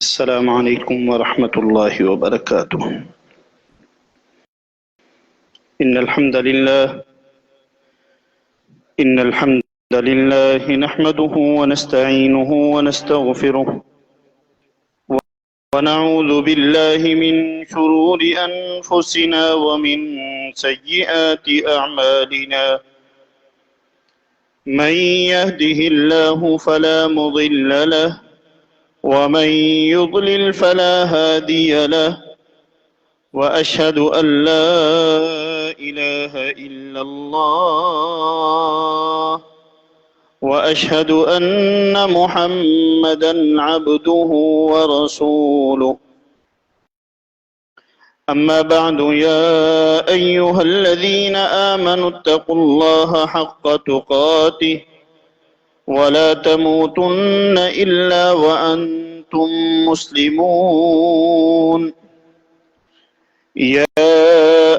السلام عليكم ورحمة الله وبركاته. إن الحمد لله نحمده ونستعينه ونستغفره ونعوذ بالله من شرور أنفسنا ومن سيئات أعمالنا. من يهده الله فلا مضل له ومن يضلل فلا هادي له، وأشهد أن لا إله إلا الله وأشهد أن محمدا عبده ورسوله. أما بعد، يا أيها الذين آمنوا اتقوا الله حق تقاته ولا تموتن إلا وأنتم مسلمون. يا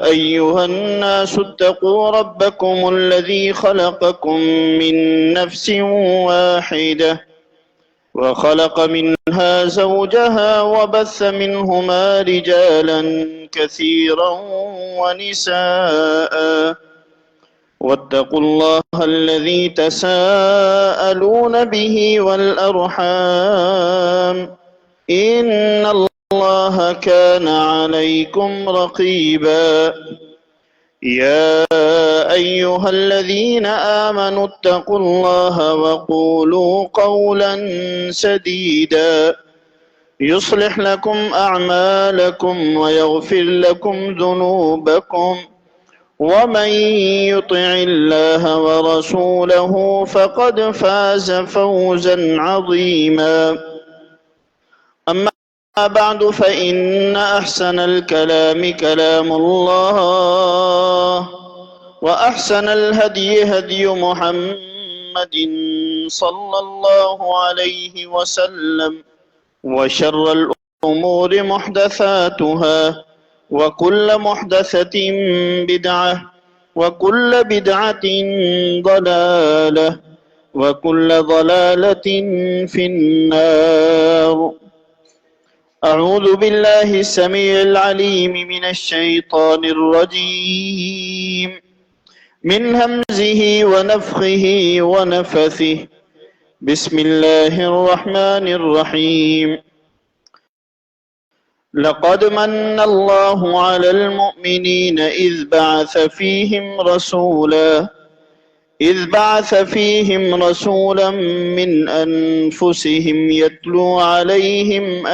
أيها الناس اتقوا ربكم الذي خلقكم من نفس واحدة وخلق منها زوجها وبث منهما رجالا كثيرا ونساء، واتقوا الله الذي تساءلون به والأرحام، إن الله كان عليكم رقيبا. يا أيها الذين آمنوا اتقوا الله وقولوا قولا سديدا يصلح لكم أعمالكم ويغفر لكم ذنوبكم، ومن يطع الله ورسوله فقد فاز فوزا عظيما. أما بعد، فإن أحسن الكلام كلام الله، وأحسن الهدي هدي محمد صلى الله عليه وسلم، وشر الأمور محدثاتها، وكل محدثة بدعة، وكل بدعة ضلالة، وكل ضلالة في النار. أعوذ بالله السميع العليم من الشيطان الرجيم، من همزه ونفخه ونفثه. بسم الله الرحمن الرحيم. لقد من الله على المؤمنين إذ بعث فيهم رسولا من أنفسهم يتلو عليهم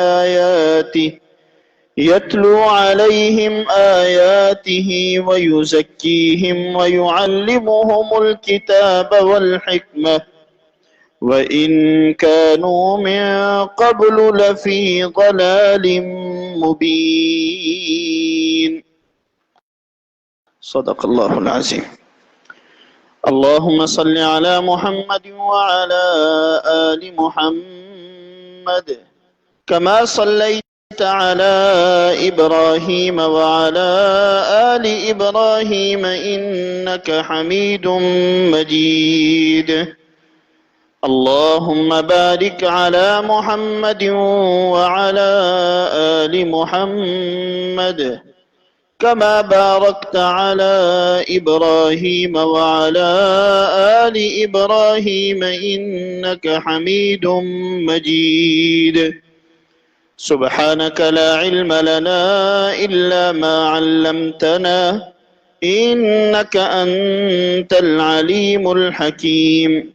آياته ويزكيهم ويعلمهم الكتاب والحكمة وإن كانوا من قبل لفي ضلال مبين. صدق الله العظيم. اللهم صل على محمد وعلى آل محمد كما صليت على إبراهيم وعلى آل إبراهيم إنك حميد مجيد. اللهم بارك على محمد وعلى آل محمد كما باركت على إبراهيم وعلى آل إبراهيم إنك حميد مجيد. سبحانك لا علم لنا إلا ما علمتنا إنك أنت العليم الحكيم.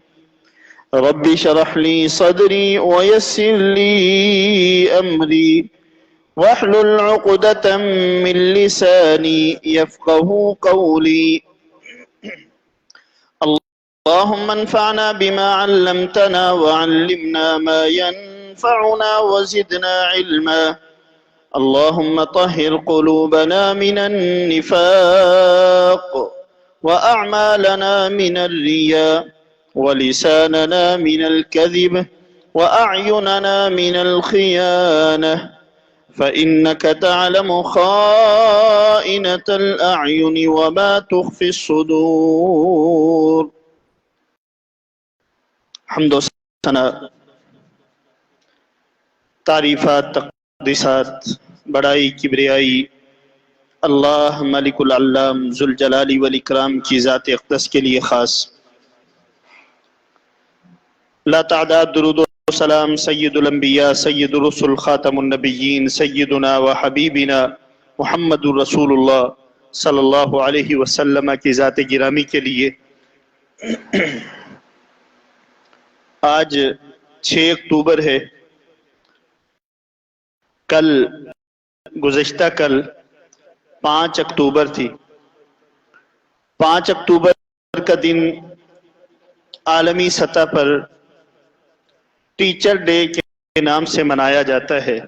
رب اشرح لي صدري ويسر لي أمري واحلل عقدة من لساني يفقه قولي. اللهم انفعنا بما علمتنا وعلمنا ما ينفعنا وزدنا علما. اللهم طهر قلوبنا من النفاق، وأعمالنا من الرياء، ولساننا من الكذب، وأعيننا من الخيانة، فإنك تعلم خائنة الأعين وما تخفي الصدور. حمد و ثنا، تعریفات، تقدیسات، بڑائی، کبریائی اللہ ملک العلام ذوالجلال والاکرام کی ذات اقدس کے لیے خاص۔ لا تعداد درود و سلام سید الانبیاء سید الرسل خاتم النبیین سیدنا و حبیبنا محمد رسول اللہ صلی اللہ علیہ وسلم کی ذات گرامی کے لیے۔ آج 6 اکتوبر ہے۔ گزشتہ کل 5 اکتوبر تھی۔ 5 اکتوبر کا دن عالمی سطح پر ٹیچر ڈے کے نام سے منایا جاتا ہے،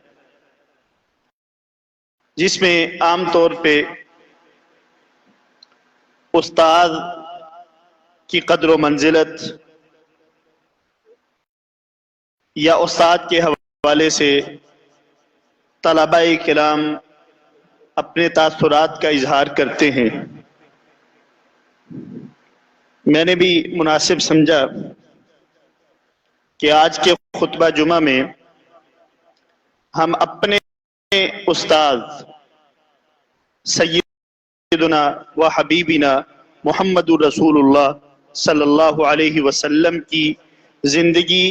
جس میں عام طور پہ استاد کی قدر و منزلت یا استاد کے حوالے سے طلباء کرام اپنے تاثرات کا اظہار کرتے ہیں۔ میں نے بھی مناسب سمجھا کہ آج کے خطبہ جمعہ میں ہم اپنے استاد سیدنا و حبیبنا محمد رسول اللہ صلی اللہ علیہ وسلم کی زندگی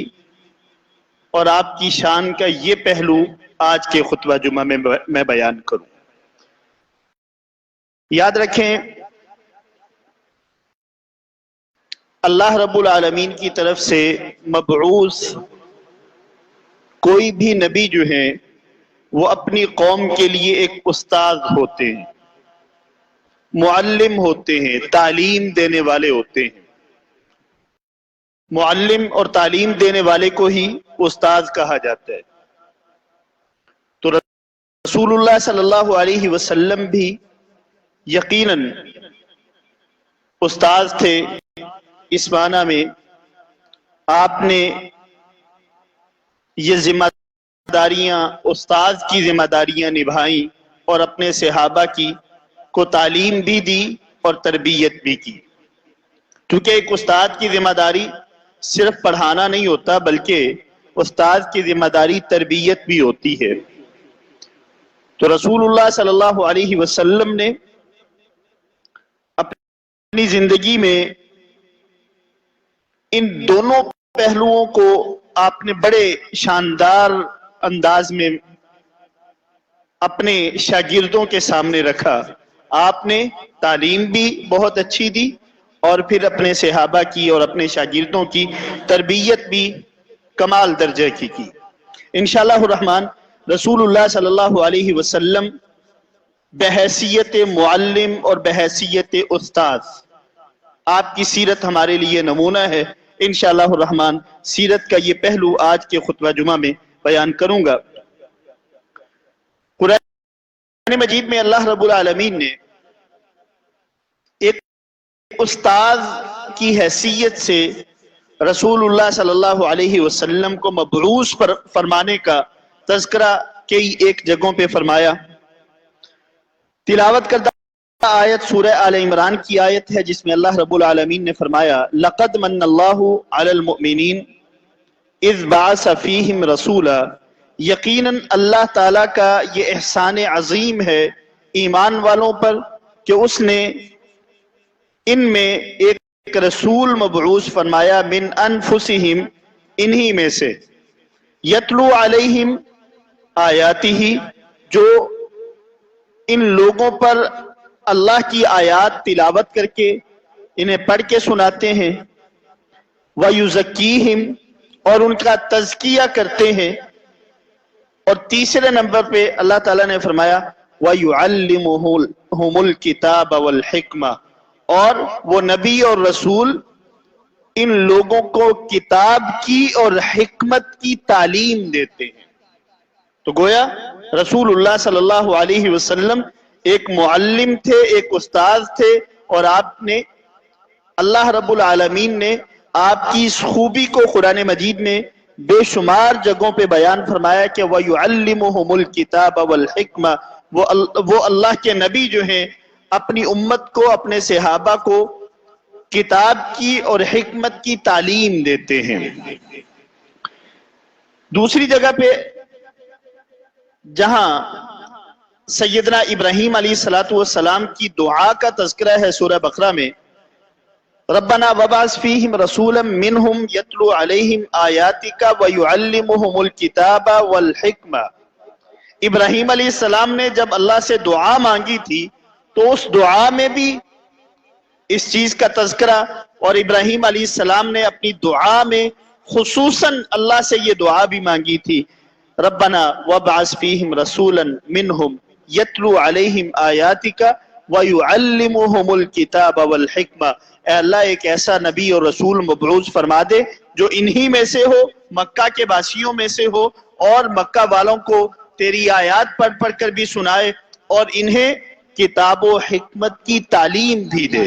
اور آپ کی شان کا یہ پہلو آج کے خطبہ جمعہ میں میں بیان کروں۔ یاد رکھیں، اللہ رب العالمین کی طرف سے مبعوث کوئی بھی نبی جو ہیں وہ اپنی قوم کے لیے ایک استاد ہوتے ہیں، معلم ہوتے ہیں، تعلیم دینے والے ہوتے ہیں۔ معلم اور تعلیم دینے والے کو ہی استاد کہا جاتا ہے۔ تو رسول اللہ صلی اللہ علیہ وسلم بھی یقیناً استاد تھے۔ اس معنی میں آپ نے یہ ذمہ داریاں، استاد کی ذمہ داریاں نبھائیں اور اپنے صحابہ کو تعلیم بھی دی اور تربیت بھی کی، کیونکہ ایک استاد کی ذمہ داری صرف پڑھانا نہیں ہوتا، بلکہ استاد کی ذمہ داری تربیت بھی ہوتی ہے۔ تو رسول اللہ صلی اللہ علیہ وسلم نے اپنی زندگی میں ان دونوں پہلوؤں کو آپ نے بڑے شاندار انداز میں اپنے شاگردوں کے سامنے رکھا۔ آپ نے تعلیم بھی بہت اچھی دی اور پھر اپنے صحابہ کی اور اپنے شاگردوں کی تربیت بھی کمال درجے کی انشاءاللہ الرحمن رسول اللہ صلی اللہ علیہ وسلم بحیثیت معلم اور بحیثیت استاد، آپ کی سیرت ہمارے لیے نمونہ ہے۔ انشاءاللہ الرحمن سیرت کا یہ پہلو آج کے خطبہ جمعہ میں بیان کروں گا۔ قرآن مجید میں اللہ رب العالمین نے ایک استاد کی حیثیت سے رسول اللہ صلی اللہ علیہ وسلم کو مبعوث فرمانے کا تذکرہ کئی ایک جگہوں پہ فرمایا۔ تلاوت کردہ آیت سورہ آل عمران کی آیت ہے، جس میں اللہ رب العالمین نے فرمایا لَقَدْ مَنَّ اللَّهُ عَلَى الْمُؤْمِنِينَ اِذْ بَعَثَ فِيهِمْ رَسُولًا، یقیناً اللہ تعالیٰ کا یہ احسان عظیم ہے ایمان والوں پر کہ اس نے ان میں ایک رسول مبعوث فرمایا، من انفسہم، انہی میں سے، یتلو علیہم آیاتہ، جو ان لوگوں پر اللہ کی آیات تلاوت کر کے انہیں پڑھ کے سناتے ہیں، وَيُزَكِّيهِمْ، اور ان کا تزکیہ کرتے ہیں، اور تیسرے نمبر پہ اللہ تعالیٰ نے فرمایا وَيُعَلِّمُهُمُ الْكِتَابَ وَالْحِكْمَةَ، اور وہ نبی اور رسول ان لوگوں کو کتاب کی اور حکمت کی تعلیم دیتے ہیں۔ تو گویا رسول اللہ صلی اللہ علیہ وسلم ایک معلم تھے، ایک استاد تھے، اور آپ نے اللہ رب العالمین نے آپ کی اس خوبی کو قرآن مجید میں بے شمار جگہوں پہ بیان فرمایا کہ وَيُعَلِّمُهُمُ الْكِتَابَ وَالْحِكْمَةَ، وہ اللہ کے نبی جو ہیں اپنی امت کو، اپنے صحابہ کو کتاب کی اور حکمت کی تعلیم دیتے ہیں۔ دوسری جگہ پہ جہاں سیدنا ابراہیم علیہ الصلوۃ والسلام کی دعا کا تذکرہ ہے سورہ بقرہ میں، ربنا وبعث فیہم رسولا منہم یتلو علیہم آیاتک ویعلمہم الکتاب والحکمہ۔ ابراہیم علیہ السلام نے جب اللہ سے دعا مانگی تھی تو اس دعا میں بھی اس چیز کا تذکرہ، اور ابراہیم علیہ السلام نے اپنی دعا میں خصوصاً اللہ سے یہ دعا بھی مانگی تھی، ربنا وبعث فیہم رسولا منہم یتلو علیہم آیاتک ویعلمہم الکتاب والحکمہ۔ اے اللہ ایک ایسا نبی اور رسول مبعوث فرما دے جو انہی میں سے ہو، مکہ کے باسیوں میں سے ہو، اور مکہ والوں کو تیری آیات پڑھ پڑھ کر بھی سنائے اور انہیں کتاب و حکمت کی تعلیم بھی دے۔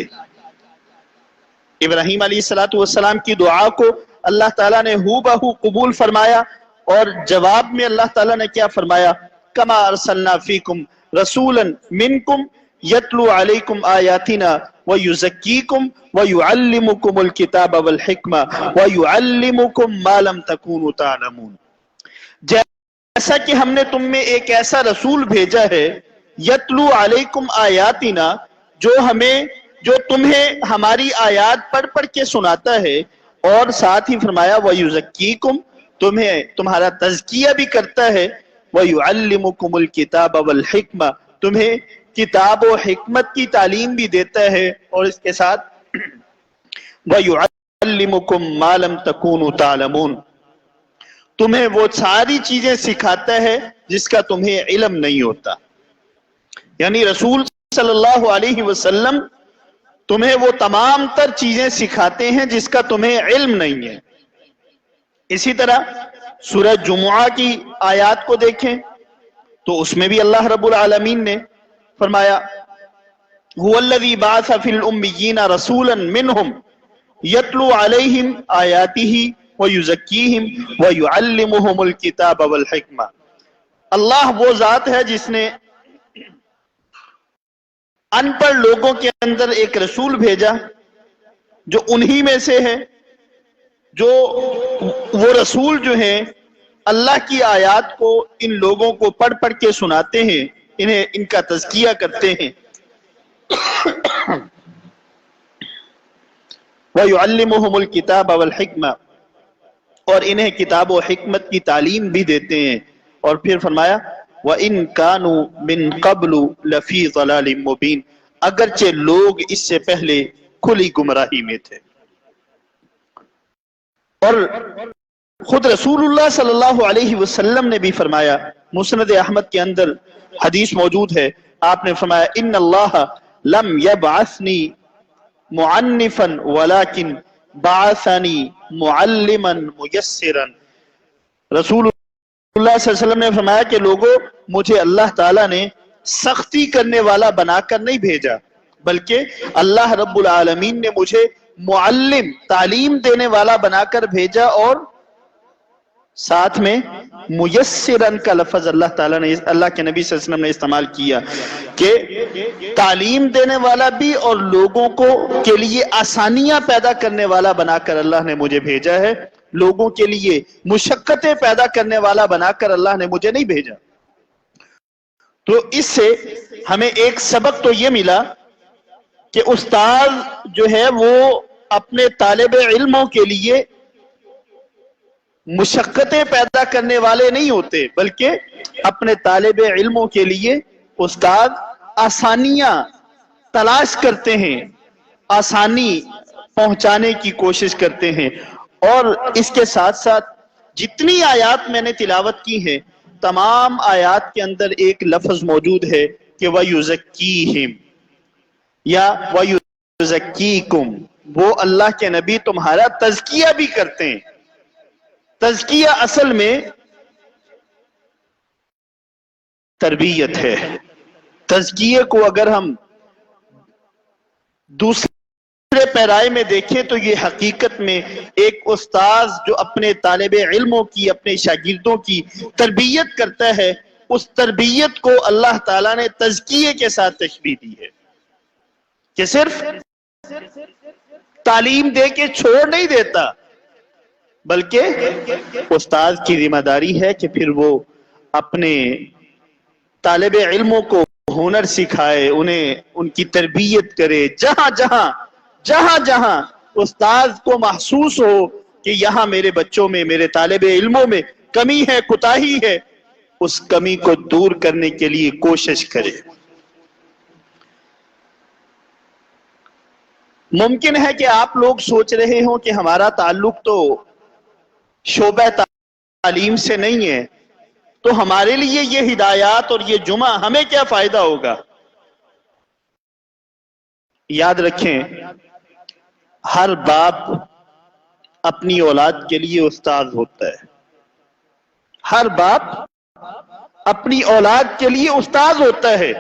ابراہیم علیہ السلام کی دعا کو اللہ تعالیٰ نے ہو بہو قبول فرمایا، اور جواب میں اللہ تعالیٰ نے کیا فرمایا؟ کما ارسلنا فیکم رسولا منکم یتلو علیکم آیاتنا ویزکیکم ویعلمکم الکتاب والحکمہ ویعلمکم ما لم تکونوا تعلمون۔ جیسا کہ ہم نے تم میں ایک ایسا رسول بھیجا ہے، یتلو علیکم آیاتنا، جو تمہیں ہماری آیات پڑھ پڑھ کے سناتا ہے، اور ساتھ ہی فرمایا وَيُزَكِّيكُمْ، تمہارا تزکیہ بھی کرتا ہے، وَيُعَلِّمُكُمُ الْكِتَابَ وَالْحِكْمَةَ، تمہیں کتاب و حکمت کی تعلیم بھی دیتا ہے، اور اس کے ساتھ وَيُعَلِّمُكُمْ مَا لَمْ تَكُونُوا تَعْلَمُونَ، تمہیں وہ ساری چیزیں سکھاتا ہے جس کا تمہیں علم نہیں ہوتا۔ یعنی رسول صلی اللہ علیہ وسلم تمہیں وہ تمام تر چیزیں سکھاتے ہیں جس کا تمہیں علم نہیں ہے۔ اسی طرح سورہ جمعہ کی آیات کو دیکھیں تو اس میں بھی اللہ رب العالمین نے فرمایا هو الذی بعث فی الامیین رسولا منہم یتلو علیہم آیاتہ ویزکیہم ویعلمہم الکتاب والحکمہ۔ اللہ وہ ذات ہے جس نے ان پڑھ لوگوں کے اندر ایک رسول بھیجا جو انہی میں سے ہے، جو وہ رسول جو ہیں اللہ کی آیات کو ان لوگوں کو پڑھ پڑھ کے سناتے ہیں، ان کا تزکیہ کرتے ہیں، وَيُعَلِّمُهُمُ الْكِتَابَ وَالْحِكْمَةَ، اور انہیں کتاب و حکمت کی تعلیم بھی دیتے ہیں۔ اور پھر فرمایا وَإِن كَانُوا مِن قَبْلُ لَفِي ضَلَالٍ مُبِينٍ، اگرچہ لوگ اس سے پہلے کھلی گمراہی میں تھے۔ اور خود رسول اللہ صلی اللہ علیہ وسلم نے بھی فرمایا، مسند احمد کے اندر حدیث موجود ہے، آپ نے فرمایا ان اللہ لم یبعثنی معنفا ولکن بعثنی معلما میسرا۔ رسول اللہ صلی اللہ علیہ وسلم نے فرمایا کہ لوگوں، مجھے اللہ تعالیٰ نے سختی کرنے والا بنا کر نہیں بھیجا، بلکہ اللہ رب العالمین نے مجھے معلم، تعلیم دینے والا بنا کر بھیجا، اور ساتھ میں میسرن کا لفظ اللہ تعالیٰ نے، اللہ کے نبی صلی اللہ علیہ وسلم نے استعمال کیا کہ تعلیم دینے والا بھی اور لوگوں کو کے لیے آسانیاں پیدا کرنے والا بنا کر اللہ نے مجھے بھیجا ہے، لوگوں کے لیے مشقتیں پیدا کرنے والا بنا کر اللہ نے مجھے نہیں بھیجا۔ تو اس سے ہمیں ایک سبق تو یہ ملا کہ استاد جو ہے وہ اپنے طالب علموں کے لیے مشقتیں پیدا کرنے والے نہیں ہوتے، بلکہ اپنے طالب علموں کے لیے استاد آسانیاں تلاش کرتے ہیں، آسانی پہنچانے کی کوشش کرتے ہیں۔ اور اس کے ساتھ ساتھ جتنی آیات میں نے تلاوت کی ہیں، تمام آیات کے اندر ایک لفظ موجود ہے کہ وَيُزَكِّيهِمْ یا وَيُزَكِّيكُمْ، وہ اللہ کے نبی تمہارا تزکیہ بھی کرتے ہیں۔ تزکیہ اصل میں تربیت ہے۔ تزکیے کو اگر ہم دوسرے پیرائے میں دیکھیں تو یہ حقیقت میں ایک استاذ جو اپنے طالب علموں کی، اپنے شاگردوں کی تربیت کرتا ہے، اس تربیت کو اللہ تعالیٰ نے تزکیے کے ساتھ تشبیہ دی ہے کہ صرف تعلیم دے کے چھوڑ نہیں دیتا، بلکہ استاد کی ذمہ داری ہے کہ پھر وہ اپنے طالب علموں کو ہنر سکھائے، انہیں ان کی تربیت کرے، جہاں جہاں استاد کو محسوس ہو کہ یہاں میرے بچوں میں، میرے طالب علموں میں کمی ہے، کوتاہی ہے، اس کمی کو دور کرنے کے لیے کوشش کرے۔ ممکن ہے کہ آپ لوگ سوچ رہے ہوں کہ ہمارا تعلق تو شعبہ تعلیم سے نہیں ہے، تو ہمارے لیے یہ ہدایات اور یہ جمعہ ہمیں کیا فائدہ ہوگا؟ یاد رکھیں، ہر باپ اپنی اولاد کے لیے استاد ہوتا ہے، ہر باپ اپنی اولاد کے لیے استاد ہوتا ہے۔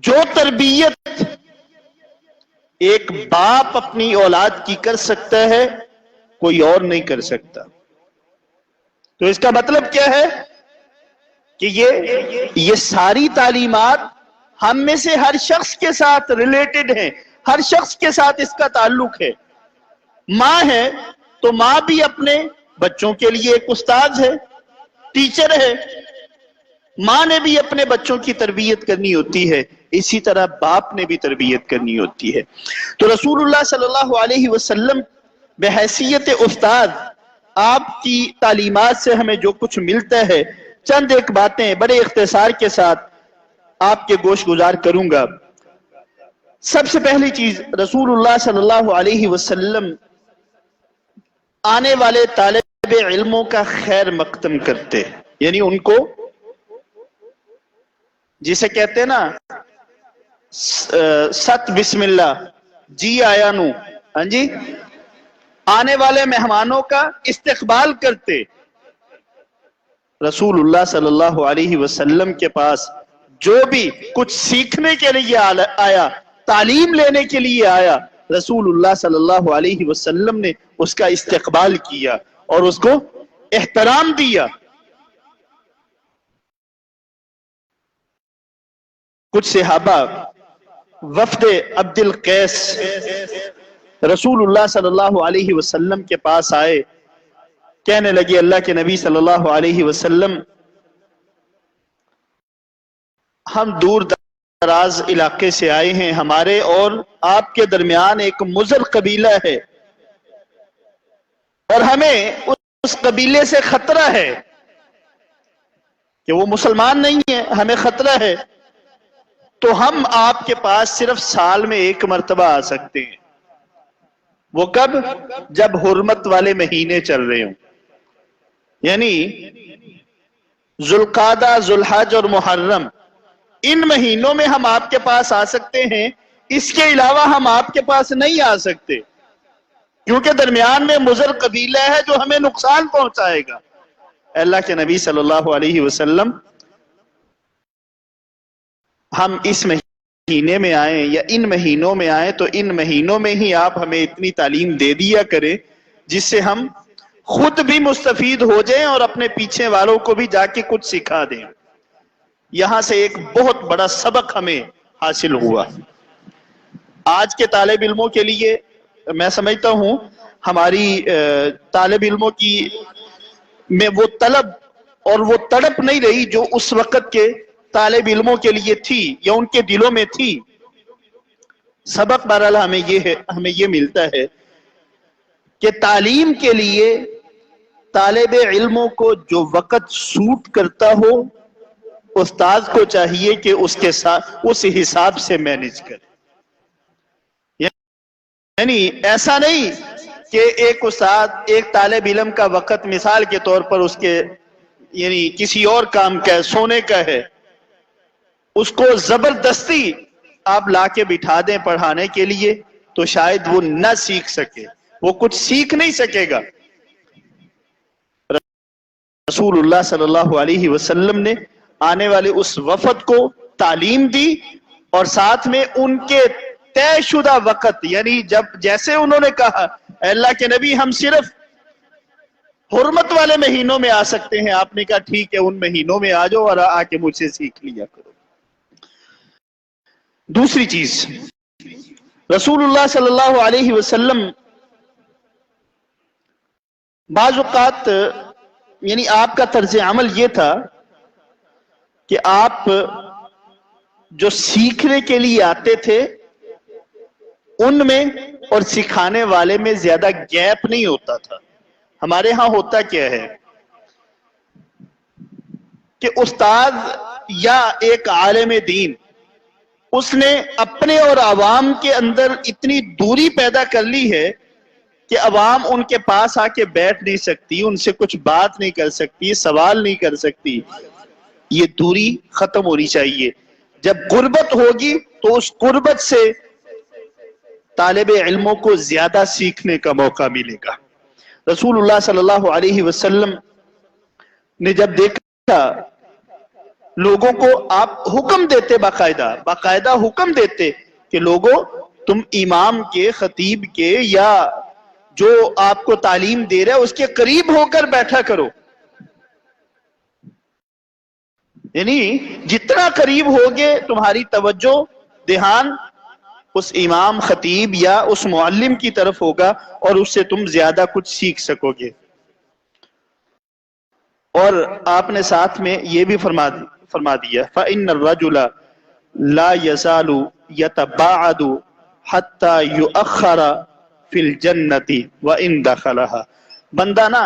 جو تربیت ایک باپ اپنی اولاد کی کر سکتا ہے، کوئی اور نہیں کر سکتا۔ تو اس کا مطلب کیا ہے کہ یہ ساری تعلیمات ہم میں سے ہر شخص کے ساتھ ریلیٹڈ ہیں، ہر شخص کے ساتھ اس کا تعلق ہے۔ ماں ہے تو ماں بھی اپنے بچوں کے لیے ایک استاد ہے، ٹیچر ہے، ماں نے بھی اپنے بچوں کی تربیت کرنی ہوتی ہے، اسی طرح باپ نے بھی تربیت کرنی ہوتی ہے۔ تو رسول اللہ صلی اللہ علیہ وسلم بحیثیت استاد، آپ کی تعلیمات سے ہمیں جو کچھ ملتا ہے، چند ایک باتیں بڑے اختصار کے ساتھ آپ کے گوش گزار کروں گا۔ سب سے پہلی چیز، رسول اللہ صلی اللہ علیہ وسلم آنے والے طالب علموں کا خیر مقدم کرتے، یعنی ان کو، جسے کہتے ہیں نا ست بسم اللہ، جی آیا نو، ہاں جی، آنے والے مہمانوں کا استقبال کرتے۔ رسول اللہ صلی اللہ علیہ وسلم کے پاس جو بھی کچھ سیکھنے کے لیے آیا، تعلیم لینے کے لیے آیا، رسول اللہ صلی اللہ علیہ وسلم نے اس کا استقبال کیا اور اس کو احترام دیا۔ کچھ صحابہ وفد عبد القیس رسول اللہ صلی اللہ علیہ وسلم کے پاس آئے، کہنے لگے اللہ کے نبی صلی اللہ علیہ وسلم، ہم دور دراز علاقے سے آئے ہیں، ہمارے اور آپ کے درمیان ایک مضر قبیلہ ہے اور ہمیں اس قبیلے سے خطرہ ہے کہ وہ مسلمان نہیں ہے، ہمیں خطرہ ہے، تو ہم آپ کے پاس صرف سال میں ایک مرتبہ آ سکتے ہیں۔ وہ کب؟ جب حرمت والے مہینے چل رہے ہوں، یعنی ذوالقعدہ، ذوالحج اور محرم، ان مہینوں میں ہم آپ کے پاس آ سکتے ہیں، اس کے علاوہ ہم آپ کے پاس نہیں آ سکتے، کیونکہ درمیان میں مضر قبیلہ ہے جو ہمیں نقصان پہنچائے گا۔ اللہ کے نبی صلی اللہ علیہ وسلم، ہم اس مہینے میں آئیں یا ان مہینوں میں آئیں تو ان مہینوں میں ہی آپ ہمیں اتنی تعلیم دے دیا کریں جس سے ہم خود بھی مستفید ہو جائیں اور اپنے پیچھے والوں کو بھی جا کے کچھ سکھا دیں۔ یہاں سے ایک بہت بڑا سبق ہمیں حاصل ہوا۔ آج کے طالب علموں کے لیے میں سمجھتا ہوں ہماری طالب علموں کی میں وہ طلب اور وہ تڑپ نہیں رہی جو اس وقت کے طالب علموں کے لیے تھی یا ان کے دلوں میں تھی۔ سبق بہرحال ہمیں یہ ملتا ہے کہ تعلیم کے لیے طالب علموں کو جو وقت سوٹ کرتا ہو، استاد کو چاہیے کہ اس کے ساتھ اس حساب سے مینج کرے۔ یعنی ایسا نہیں کہ ایک استاد ایک طالب علم کا وقت مثال کے طور پر اس کے یعنی کسی اور کام کا ہے، سونے کا ہے، اس کو زبردستی آپ لا کے بٹھا دیں پڑھانے کے لیے تو شاید وہ نہ سیکھ سکے، وہ کچھ سیکھ نہیں سکے گا۔ رسول اللہ صلی اللہ علیہ وسلم نے آنے والے اس وفد کو تعلیم دی اور ساتھ میں ان کے طے شدہ وقت، یعنی جیسے انہوں نے کہا اے اللہ کے نبی ہم صرف حرمت والے مہینوں میں آ سکتے ہیں، آپ نے کہا ٹھیک ہے ان مہینوں میں آ جاؤ اور آ کے مجھ سے سیکھ لیا کرو۔ دوسری چیز، رسول اللہ صلی اللہ علیہ وسلم بعض اوقات یعنی آپ کا طرز عمل یہ تھا کہ آپ جو سیکھنے کے لیے آتے تھے ان میں اور سکھانے والے میں زیادہ گیپ نہیں ہوتا تھا. ہمارے ہاں ہوتا کیا ہے کہ استاد یا ایک عالم دین اس نے اپنے اور عوام کے اندر اتنی دوری پیدا کر لی ہے کہ عوام ان کے پاس آ کے بیٹھ نہیں سکتی، ان سے کچھ بات نہیں کر سکتی، سوال نہیں کر سکتی. یہ دوری ختم ہونی چاہیے. جب قربت ہوگی تو اس قربت سے طالب علموں کو زیادہ سیکھنے کا موقع ملے گا. رسول اللہ صلی اللہ علیہ وسلم نے جب دیکھا لوگوں کو، آپ حکم دیتے باقاعدہ حکم دیتے کہ لوگوں تم امام کے، خطیب کے یا جو آپ کو تعلیم دے رہا ہے اس کے قریب ہو کر بیٹھا کرو. یعنی جتنا قریب ہوگے تمہاری توجہ، دھیان اس امام، خطیب یا اس معلم کی طرف ہوگا اور اس سے تم زیادہ کچھ سیکھ سکو گے. اور آپ نے ساتھ میں یہ بھی فرما دیا فَإِنَّ الرَّجُلَ لَا يَزَالُ يَتَبَاعَدُ حَتَّى يُؤَخَّرَ فِي الْجَنَّةِ وَإِن دَخَلَهَا. بندہ نا،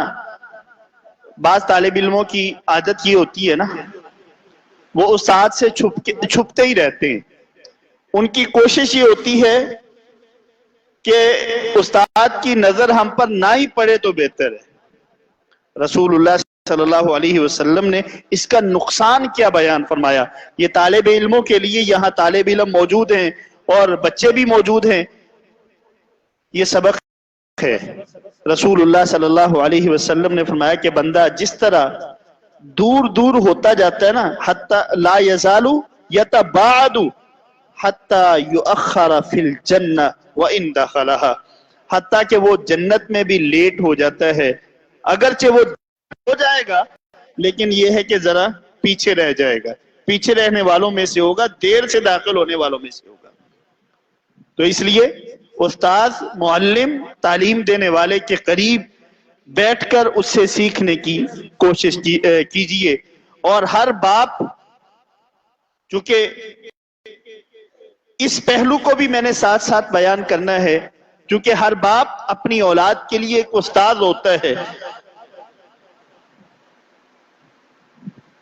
بعض طالب علموں کی عادت یہ ہوتی ہے نا، وہ استاد سے چھپتے ہی رہتے ہیں. ان کی کوشش یہ ہوتی ہے کہ استاد کی نظر ہم پر نہ ہی پڑے تو بہتر ہے. رسول اللہ صلی اللہ علیہ وسلم نے اس کا نقصان کیا بیان فرمایا. یہ طالب علموں کے لیے، یہاں طالب علم موجود ہیں اور بچے بھی موجود ہیں، یہ سبق ہے. رسول اللہ صلی اللہ علیہ وسلم نے فرمایا کہ بندہ جس طرح دور دور ہوتا جاتا ہے نا، حتی لا یزال یتباعد حتی یؤخر فی الجنہ وان دخلها، حتیٰ کہ وہ جنت میں بھی لیٹ ہو جاتا ہے، اگرچہ وہ ہو جائے گا لیکن یہ ہے کہ ذرا پیچھے رہ جائے گا، پیچھے رہنے والوں میں سے ہوگا، دیر سے داخل ہونے والوں میں سے ہوگا. تو اس لیے استاد، معلم، تعلیم دینے والے کے قریب بیٹھ کر اس سے سیکھنے کی کوشش کیجیے. اور ہر باپ، چونکہ اس پہلو کو بھی میں نے ساتھ ساتھ بیان کرنا ہے، کیونکہ ہر باپ اپنی اولاد کے لیے ایک استاد ہوتا ہے.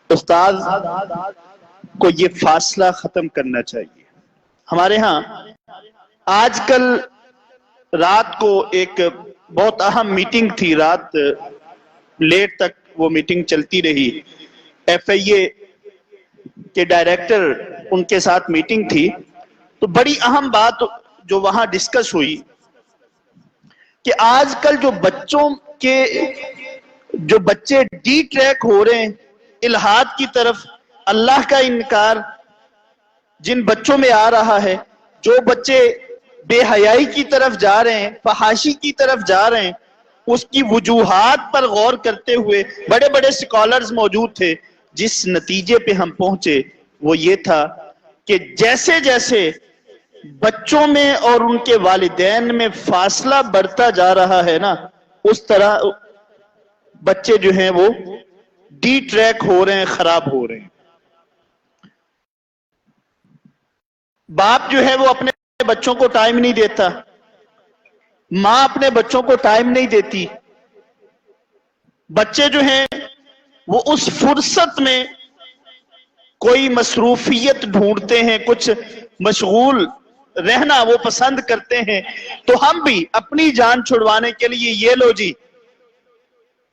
استاد کو یہ فاصلہ ختم کرنا چاہیے. ہمارے ہاں آج کل رات کو ایک بہت اہم میٹنگ تھی، رات لیٹ تک وہ میٹنگ چلتی رہی. ایف آئی اے کے ڈائریکٹر ان کے ساتھ میٹنگ تھی، تو بڑی اہم بات جو وہاں ڈسکس ہوئی کہ آج کل جو بچوں کے جو بچے ڈی ٹریک ہو رہے ہیں الہاد کی طرف، اللہ کا انکار جن بچوں میں آ رہا ہے، جو بچے بے حیائی کی طرف جا رہے ہیں، فحاشی کی طرف جا رہے ہیں، اس کی وجوہات پر غور کرتے ہوئے بڑے بڑے سکالرز موجود تھے. جس نتیجے پہ ہم پہنچے وہ یہ تھا کہ جیسے جیسے بچوں میں اور ان کے والدین میں فاصلہ بڑھتا جا رہا ہے نا، اس طرح بچے جو ہیں وہ ڈی ٹریک ہو رہے ہیں، خراب ہو رہے ہیں. باپ جو ہے وہ اپنے بچوں کو ٹائم نہیں دیتا، ماں اپنے بچوں کو ٹائم نہیں دیتی. بچے جو ہیں وہ اس فرصت میں کوئی مصروفیت ڈھونڈتے ہیں، کچھ مشغول رہنا وہ پسند کرتے ہیں. تو ہم بھی اپنی جان چھڑوانے کے لیے یہ لو جی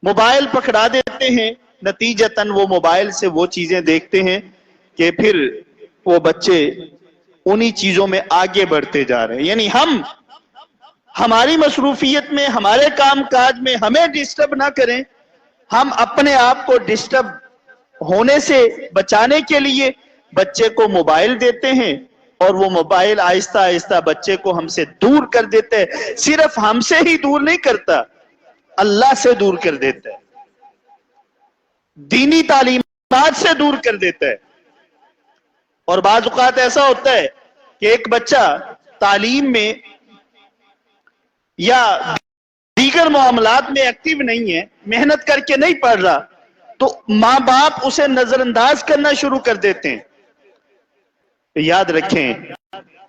موبائل پکڑا دیتے ہیں. نتیجتاً وہ موبائل سے وہ چیزیں دیکھتے ہیں کہ پھر وہ بچے انہی چیزوں میں آگے بڑھتے جا رہے ہیں. یعنی ہم ہماری مصروفیت میں، ہمارے کام کاج میں ہمیں ڈسٹرب نہ کریں، ہم اپنے آپ کو ڈسٹرب ہونے سے بچانے کے لیے بچے کو موبائل دیتے ہیں، اور وہ موبائل آہستہ آہستہ بچے کو ہم سے دور کر دیتے ہیں. صرف ہم سے ہی دور نہیں کرتا، اللہ سے دور کر دیتا ہے، دینی تعلیمات سے دور کر دیتا ہے. اور بعض اوقات ایسا ہوتا ہے کہ ایک بچہ تعلیم میں یا دیگر دیگر معاملات میں ایکٹیو نہیں ہے، محنت کر کے نہیں پڑھ رہا، تو ماں باپ اسے نظر انداز کرنا شروع کر دیتے ہیں۔ یاد رکھیں،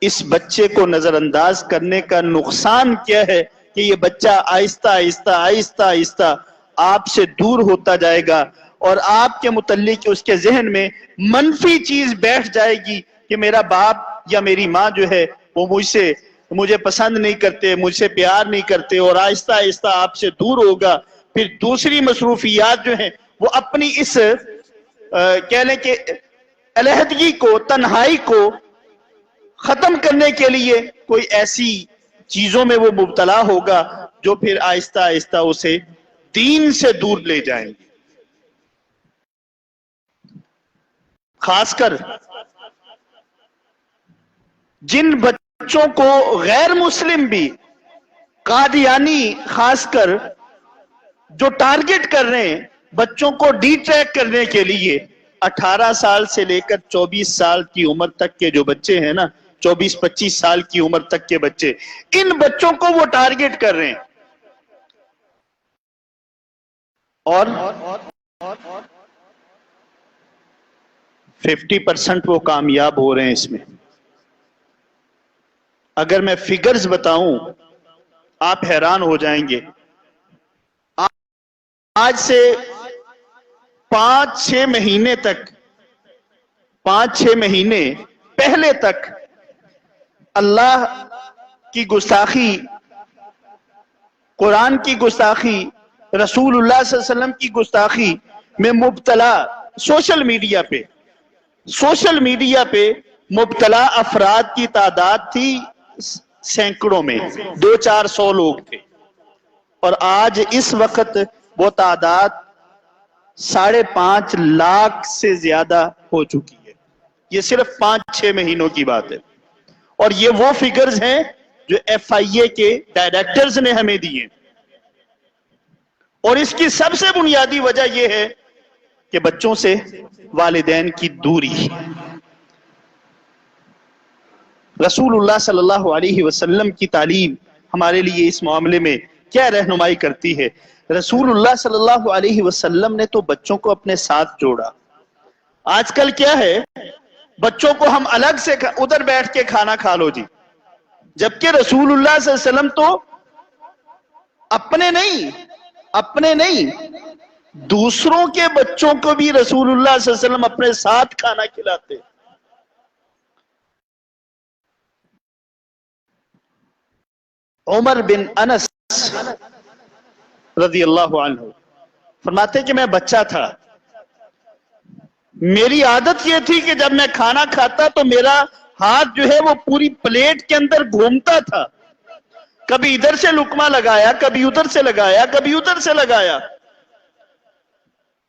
اس بچے کو نظر انداز کرنے کا نقصان کیا ہے کہ یہ بچہ آہستہ آہستہ آہستہ آہستہ آپ سے دور ہوتا جائے گا، اور آپ کے متعلق اس کے ذہن میں منفی چیز بیٹھ جائے گی کہ میرا باپ یا میری ماں جو ہے وہ مجھے پسند نہیں کرتے، مجھ سے پیار نہیں کرتے، اور آہستہ آہستہ آپ سے دور ہوگا۔ پھر دوسری مصروفیات جو ہیں وہ اپنی اس کہہ لیں کہ علیحدگی کو، تنہائی کو ختم کرنے کے لیے کوئی ایسی چیزوں میں وہ مبتلا ہوگا جو پھر آہستہ آہستہ اسے دین سے دور لے جائیں گے۔ خاص کر جن بچوں کو غیر مسلم بھی، قادیانی خاص کر، جو ٹارگٹ کر رہے ہیں بچوں کو ڈی ٹریک کرنے کے لیے، 18 سال سے لے کر 24 سال کی عمر تک کے جو بچے ہیں نا، 24-25 سال کی عمر تک کے بچے، ان بچوں کو وہ ٹارگٹ کر رہے ہیں، اور 50% وہ کامیاب ہو رہے ہیں اس میں۔ اگر میں فگرز بتاؤں آپ حیران ہو جائیں گے۔ آج سے 5-6 مہینے تک، 5-6 مہینے پہلے تک اللہ کی گستاخی، قرآن کی گستاخی، رسول اللہ صلی اللہ علیہ وسلم کی گستاخی میں مبتلا سوشل میڈیا پہ مبتلا افراد کی تعداد تھی سینکڑوں میں، 200-400 لوگ تھے، اور آج اس وقت وہ تعداد 5.5 لاکھ سے زیادہ ہو چکی ہے۔ یہ صرف 5-6 مہینوں کی بات ہے، اور یہ وہ فگرز ہیں جو FIA کے ڈائریکٹرز نے ہمیں دیے، اور اس کی سب سے بنیادی وجہ یہ ہے کہ بچوں سے والدین کی دوری۔ رسول اللہ صلی اللہ علیہ وسلم کی تعلیم ہمارے لیے اس معاملے میں کیا رہنمائی کرتی ہے؟ رسول اللہ صلی اللہ علیہ وسلم نے تو بچوں کو اپنے ساتھ جوڑا۔ آج کل کیا ہے، بچوں کو ہم الگ سے ادھر بیٹھ کے کھانا کھا لو جی، جبکہ رسول اللہ صلی اللہ علیہ وسلم تو اپنے نہیں دوسروں کے بچوں کو بھی رسول اللہ صلی اللہ علیہ وسلم اپنے ساتھ کھانا کھلاتے۔ عمر بن انس رضی اللہ عنہ فرماتے کہ میں بچہ تھا، میری عادت یہ تھی کہ جب میں کھانا کھاتا تو میرا ہاتھ جو ہے وہ پوری پلیٹ کے اندر گھومتا تھا، کبھی ادھر سے لقمہ لگایا، کبھی ادھر سے لگایا، کبھی ادھر سے لگایا۔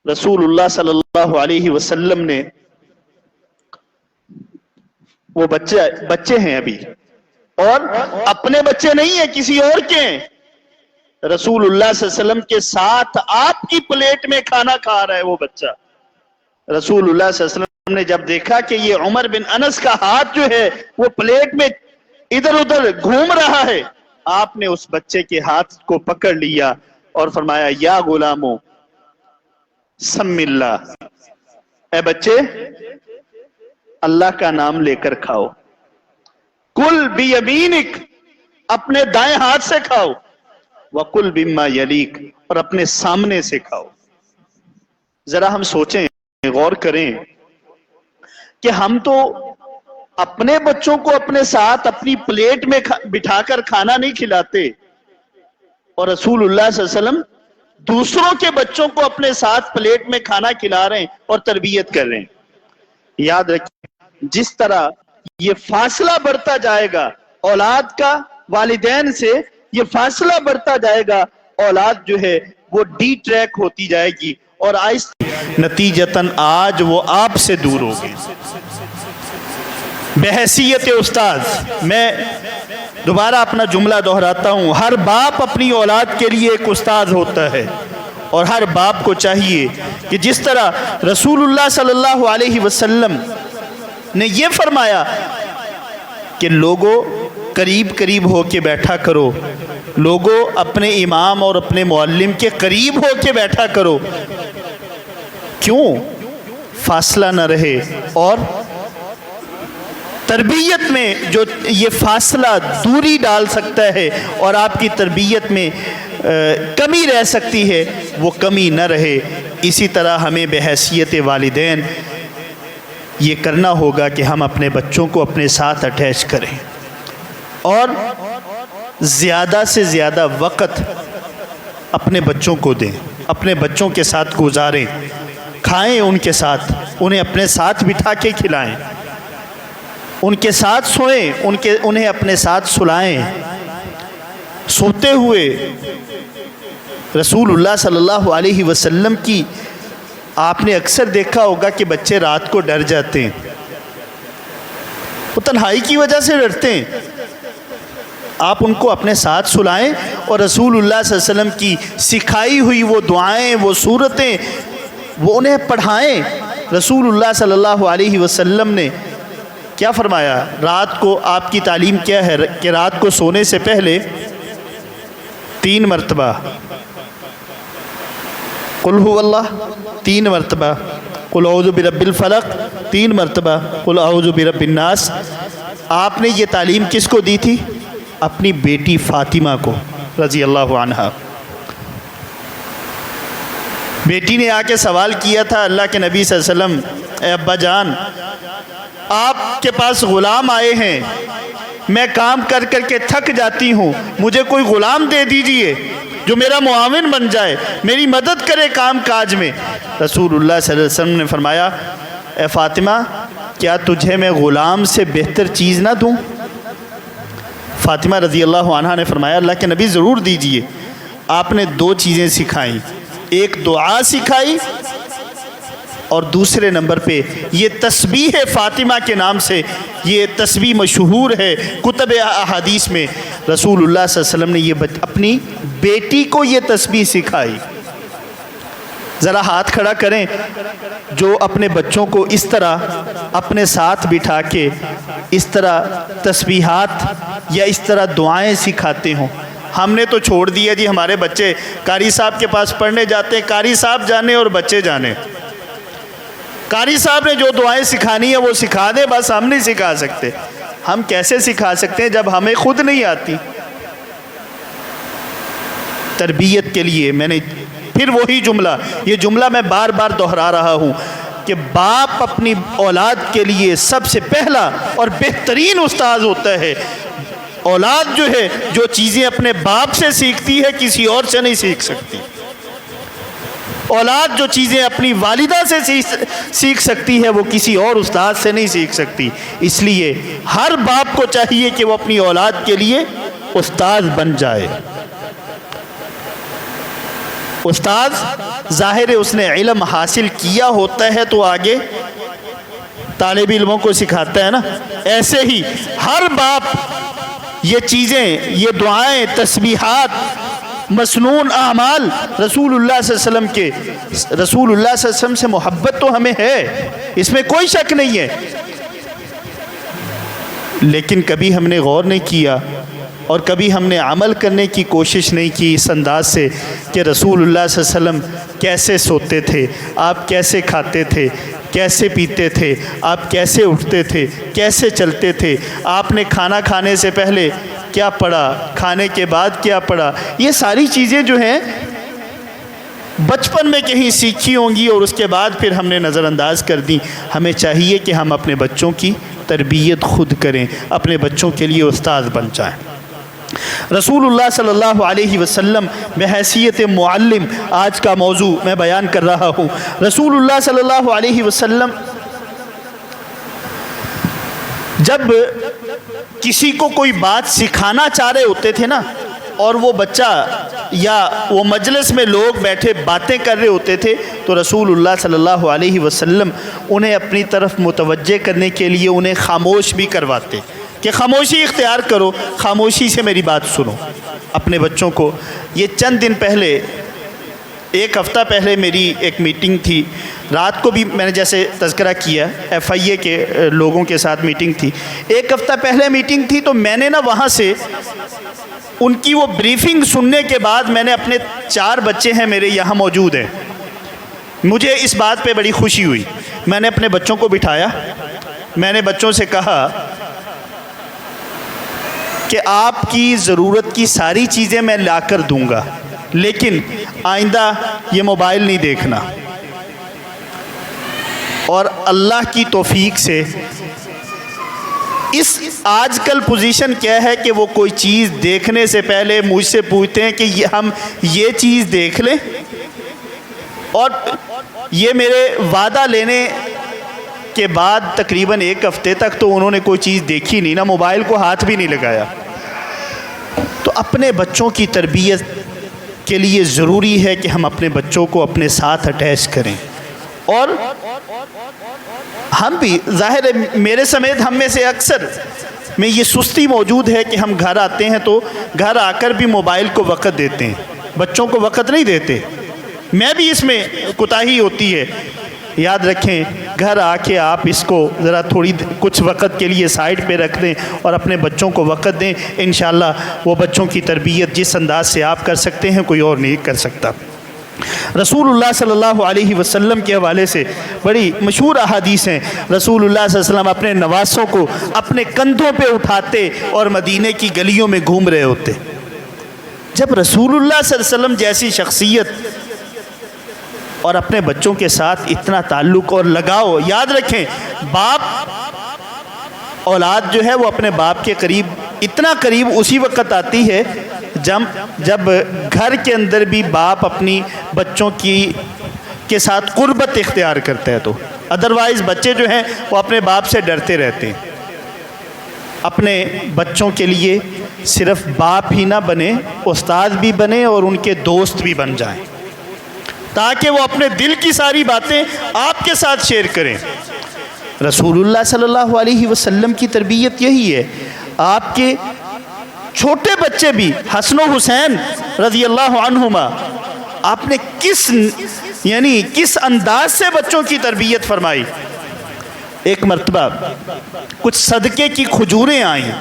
رسول اللہ صلی اللہ علیہ وسلم نے، وہ بچے ہیں ابھی، اور اپنے بچے نہیں ہیں، کسی اور کے ہیں، رسول اللہ صلی اللہ علیہ وسلم کے ساتھ آپ کی پلیٹ میں کھانا کھا رہا ہے وہ بچہ۔ رسول اللہ صلی اللہ علیہ وسلم نے جب دیکھا کہ یہ عمر بن انس کا ہاتھ جو ہے وہ پلیٹ میں ادھر ادھر گھوم رہا ہے، آپ نے اس بچے کے ہاتھ کو پکڑ لیا اور فرمایا، یا غلامو سم اللہ، اے بچے اللہ کا نام لے کر کھاؤ، کل بیمینک، اپنے دائیں ہاتھ سے کھاؤ، وَقُلْ بِمَّا يَلِيكَ، اور اپنے سامنے سے کھاؤ۔ ذرا ہم سوچیں، غور کریں کہ ہم تو اپنے بچوں کو اپنے ساتھ اپنی پلیٹ میں بٹھا کر کھانا نہیں کھلاتے، اور رسول اللہ صلی اللہ علیہ وسلم دوسروں کے بچوں کو اپنے ساتھ پلیٹ میں کھانا کھلا رہے ہیں اور تربیت کر رہے ہیں۔ یاد رکھیں، جس طرح یہ فاصلہ بڑھتا جائے گا اولاد کا والدین سے، یہ فاصلہ بڑھتا جائے گا، اولاد جو ہے وہ ڈی ٹریک ہوتی جائے گی، اور نتیجتاً آج وہ آپ سے دور ہوگی۔ بحیثیت استاد میں دوبارہ اپنا جملہ دہراتا ہوں، ہر باپ اپنی اولاد کے لیے ایک استاد ہوتا ہے، اور ہر باپ کو چاہیے کہ جس طرح رسول اللہ صلی اللہ علیہ وسلم نے یہ فرمایا کہ لوگوں قریب قریب ہو کے بیٹھا کرو، لوگوں اپنے امام اور اپنے معلم کے قریب ہو کے بیٹھا کرو، کیوں فاصلہ نہ رہے، اور تربیت میں جو یہ فاصلہ دوری ڈال سکتا ہے اور آپ کی تربیت میں کمی رہ سکتی ہے وہ کمی نہ رہے۔ اسی طرح ہمیں بحیثیت والدین یہ کرنا ہوگا کہ ہم اپنے بچوں کو اپنے ساتھ اٹیچ کریں اور زیادہ سے زیادہ وقت اپنے بچوں کو دیں، اپنے بچوں کے ساتھ گزاریں، کھائیں ان کے ساتھ، انہیں اپنے ساتھ بٹھا کے کھلائیں، ان کے ساتھ سوئیں، انہیں اپنے ساتھ سلائیں۔ سوتے ہوئے رسول اللہ صلی اللہ علیہ وسلم کی آپ نے اکثر دیکھا ہوگا کہ بچے رات کو ڈر جاتے ہیں، وہ تنہائی کی وجہ سے ڈرتے ہیں۔ آپ ان کو اپنے ساتھ سلائیں اور رسول اللہ صلی اللہ علیہ وسلم کی سکھائی ہوئی وہ دعائیں، وہ صورتیں وہ انہیں پڑھائیں۔ رسول اللہ صلی اللہ علیہ وسلم نے کیا فرمایا؟ رات کو آپ کی تعلیم کیا ہے کہ رات کو سونے سے پہلے 3 مرتبہ قل هو اللہ، 3 مرتبہ قل اعوذ برب الفلق، 3 مرتبہ قل اعوذ برب الناس۔ آپ نے یہ تعلیم کس کو دی تھی؟ اپنی بیٹی فاطمہ کو رضی اللہ عنہا۔ بیٹی نے آ کے سوال کیا تھا اللہ کے نبی صلی اللہ علیہ وسلم، اے ابا جان آپ کے پاس غلام آئے ہیں، میں کام کر کر کے تھک جاتی ہوں، مجھے کوئی غلام دے دیجئے جو میرا معاون بن جائے، میری مدد کرے کام کاج میں۔ رسول اللہ صلی اللہ علیہ وسلم نے فرمایا، اے فاطمہ کیا تجھے میں غلام سے بہتر چیز نہ دوں؟ فاطمہ رضی اللہ عنہا نے فرمایا اللہ کے نبی ضرور دیجئے۔ آپ نے 2 چیزیں سکھائیں، ایک دعا سکھائی اور دوسرے نمبر پہ یہ تسبیح فاطمہ کے نام سے یہ تسبیح مشہور ہے کتب احادیث میں۔ رسول اللہ صلی اللہ علیہ وسلم نے یہ اپنی بیٹی کو یہ تسبیح سکھائی۔ ذرا ہاتھ کھڑا کریں جو اپنے بچوں کو اس طرح اپنے ساتھ بٹھا کے اس طرح تسبیحات یا اس طرح دعائیں سکھاتے ہوں۔ ہم نے تو چھوڑ دیا جی، ہمارے بچے قاری صاحب کے پاس پڑھنے جاتے ہیں، قاری صاحب جانے اور بچے جانے۔ قاری صاحب نے جو دعائیں سکھانی ہیں وہ سکھا دیں، بس ہم نہیں سکھا سکتے۔ ہم کیسے سکھا سکتے ہیں جب ہمیں خود نہیں آتی؟ تربیت کے لیے میں نے پھر وہی جملہ، یہ جملہ میں بار بار دہرا رہا ہوں کہ باپ اپنی اولاد کے لیے سب سے پہلا اور بہترین استاد ہوتا ہے۔ اولاد جو ہے جو چیزیں اپنے باپ سے سیکھتی ہے کسی اور سے نہیں سیکھ سکتی۔ اولاد جو چیزیں اپنی والدہ سے سیکھ سکتی ہے وہ کسی اور استاد سے نہیں سیکھ سکتی۔ اس لیے ہر باپ کو چاہیے کہ وہ اپنی اولاد کے لیے استاد بن جائے۔ استاد ظاہر ہے اس نے علم حاصل کیا ہوتا ہے تو آگے طالب علموں کو سکھاتا ہے نا، ایسے ہی ہر باپ یہ چیزیں، یہ دعائیں، تسبیحات، مسنون اعمال رسول اللہ صلی اللہ علیہ وسلم کے، رسول اللہ صلی اللہ علیہ وسلم سے محبت تو ہمیں ہے، اس میں کوئی شک نہیں ہے، لیکن کبھی ہم نے غور نہیں کیا اور کبھی ہم نے عمل کرنے کی کوشش نہیں کی اس انداز سے کہ رسول اللہ صلی اللہ علیہ وسلم کیسے سوتے تھے، آپ کیسے کھاتے تھے، کیسے پیتے تھے، آپ کیسے اٹھتے تھے، کیسے چلتے تھے، آپ نے کھانا کھانے سے پہلے کیا پڑھا، کھانے کے بعد کیا پڑھا۔ یہ ساری چیزیں جو ہیں بچپن میں کہیں سیکھی ہوں گی اور اس کے بعد پھر ہم نے نظر انداز کر دی۔ ہمیں چاہیے کہ ہم اپنے بچوں کی تربیت خود کریں، اپنے بچوں کے لیے استاد بن جائیں۔ رسول اللہ صلی اللہ علیہ وسلم بحیثیت معلم، آج کا موضوع میں بیان کر رہا ہوں۔ رسول اللہ صلی اللہ علیہ وسلم جب کسی کو کوئی بات سکھانا چاہ رہے ہوتے تھے نا، اور وہ بچہ یا وہ مجلس میں لوگ بیٹھے باتیں کر رہے ہوتے تھے تو رسول اللہ صلی اللہ علیہ وسلم انہیں اپنی طرف متوجہ کرنے کے لیے انہیں خاموش بھی کرواتے کہ خاموشی اختیار کرو، خاموشی سے میری بات سنو۔ اپنے بچوں کو یہ چند دن پہلے ایک ہفتہ پہلے میری ایک میٹنگ تھی، رات کو بھی میں نے جیسے تذکرہ کیا FIA کے لوگوں کے ساتھ میٹنگ تھی، ایک ہفتہ پہلے میٹنگ تھی، تو میں نے نا وہاں سے ان کی وہ بریفنگ سننے کے بعد میں نے اپنے 4 بچے ہیں میرے یہاں موجود ہیں، مجھے اس بات پہ بڑی خوشی ہوئی۔ میں نے اپنے بچوں کو بٹھایا، میں نے بچوں سے کہا کہ آپ کی ضرورت کی ساری چیزیں میں لا کر دوں گا، لیکن آئندہ یہ موبائل نہیں دیکھنا، اور اللہ کی توفیق سے اس آج کل پوزیشن کیا ہے کہ وہ کوئی چیز دیکھنے سے پہلے مجھ سے پوچھتے ہیں کہ ہم یہ چیز دیکھ لیں، اور یہ میرے وعدہ لینے کے بعد تقریباً 1 ہفتے تک تو انہوں نے کوئی چیز دیکھی نہیں، نہ موبائل کو ہاتھ بھی نہیں لگایا۔ تو اپنے بچوں کی تربیت کے لیے ضروری ہے کہ ہم اپنے بچوں کو اپنے ساتھ اٹیچ کریں، اور ہم بھی ظاہر ہے میرے سمیت ہم میں سے اکثر میں یہ سستی موجود ہے کہ ہم گھر آتے ہیں تو گھر آ کر بھی موبائل کو وقت دیتے ہیں، بچوں کو وقت نہیں دیتے۔ میں بھی اس میں کوتاہی ہوتی ہے۔ یاد رکھیں، گھر آ کے آپ اس کو ذرا کچھ وقت کے لیے سائڈ پہ رکھ دیں اور اپنے بچوں کو وقت دیں، انشاءاللہ وہ بچوں کی تربیت جس انداز سے آپ کر سکتے ہیں کوئی اور نہیں کر سکتا۔ رسول اللہ صلی اللہ علیہ وسلم کے حوالے سے بڑی مشہور احادیث ہیں۔ رسول اللہ صلی اللہ علیہ وسلم اپنے نواسوں کو اپنے کندھوں پہ اٹھاتے اور مدینے کی گلیوں میں گھوم رہے ہوتے۔ جب رسول اللہ صلی اللہ علیہ وسلم جیسی شخصیت اور اپنے بچوں کے ساتھ اتنا تعلق اور لگاؤ، یاد رکھیں باپ اولاد جو ہے وہ اپنے باپ کے قریب اتنا قریب اسی وقت آتی ہے جب گھر کے اندر بھی باپ اپنی بچوں کے ساتھ قربت اختیار کرتا ہے، تو ادروائز بچے جو ہیں وہ اپنے باپ سے ڈرتے رہتے ہیں۔ اپنے بچوں کے لیے صرف باپ ہی نہ بنے، استاد بھی بنے اور ان کے دوست بھی بن جائیں، تاکہ وہ اپنے دل کی ساری باتیں آپ کے ساتھ شیئر کریں۔ رسول اللہ صلی اللہ علیہ وسلم کی تربیت یہی ہے۔ آپ کے چھوٹے بچے بھی حسن و حسین رضی اللہ عنہما، آپ نے کس انداز سے بچوں کی تربیت فرمائی۔ ایک مرتبہ کچھ صدقے کی کھجوریں آئیں،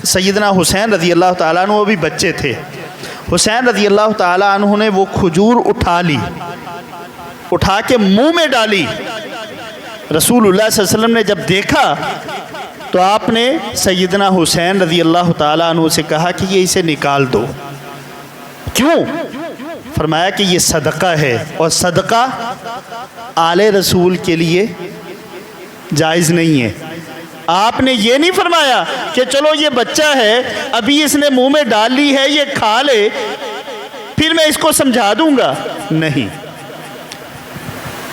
سیدنا حسین رضی اللہ تعالیٰ عنہ وہ بھی بچے تھے۔ حسین رضی اللہ تعالیٰ عنہ نے وہ کھجور اٹھا کے منہ میں ڈالی۔ رسول اللہ صلی اللہ علیہ وسلم نے جب دیکھا تو آپ نے سیدنا حسین رضی اللہ تعالیٰ عنہ سے کہا کہ یہ اسے نکال دو۔ کیوں؟ فرمایا کہ یہ صدقہ ہے، اور صدقہ آل رسول کے لیے جائز نہیں ہے۔ آپ نے یہ نہیں فرمایا کہ چلو یہ بچہ ہے ابھی اس نے منہ میں ڈال لی ہے یہ کھا لے پھر میں اس کو سمجھا دوں گا، نہیں،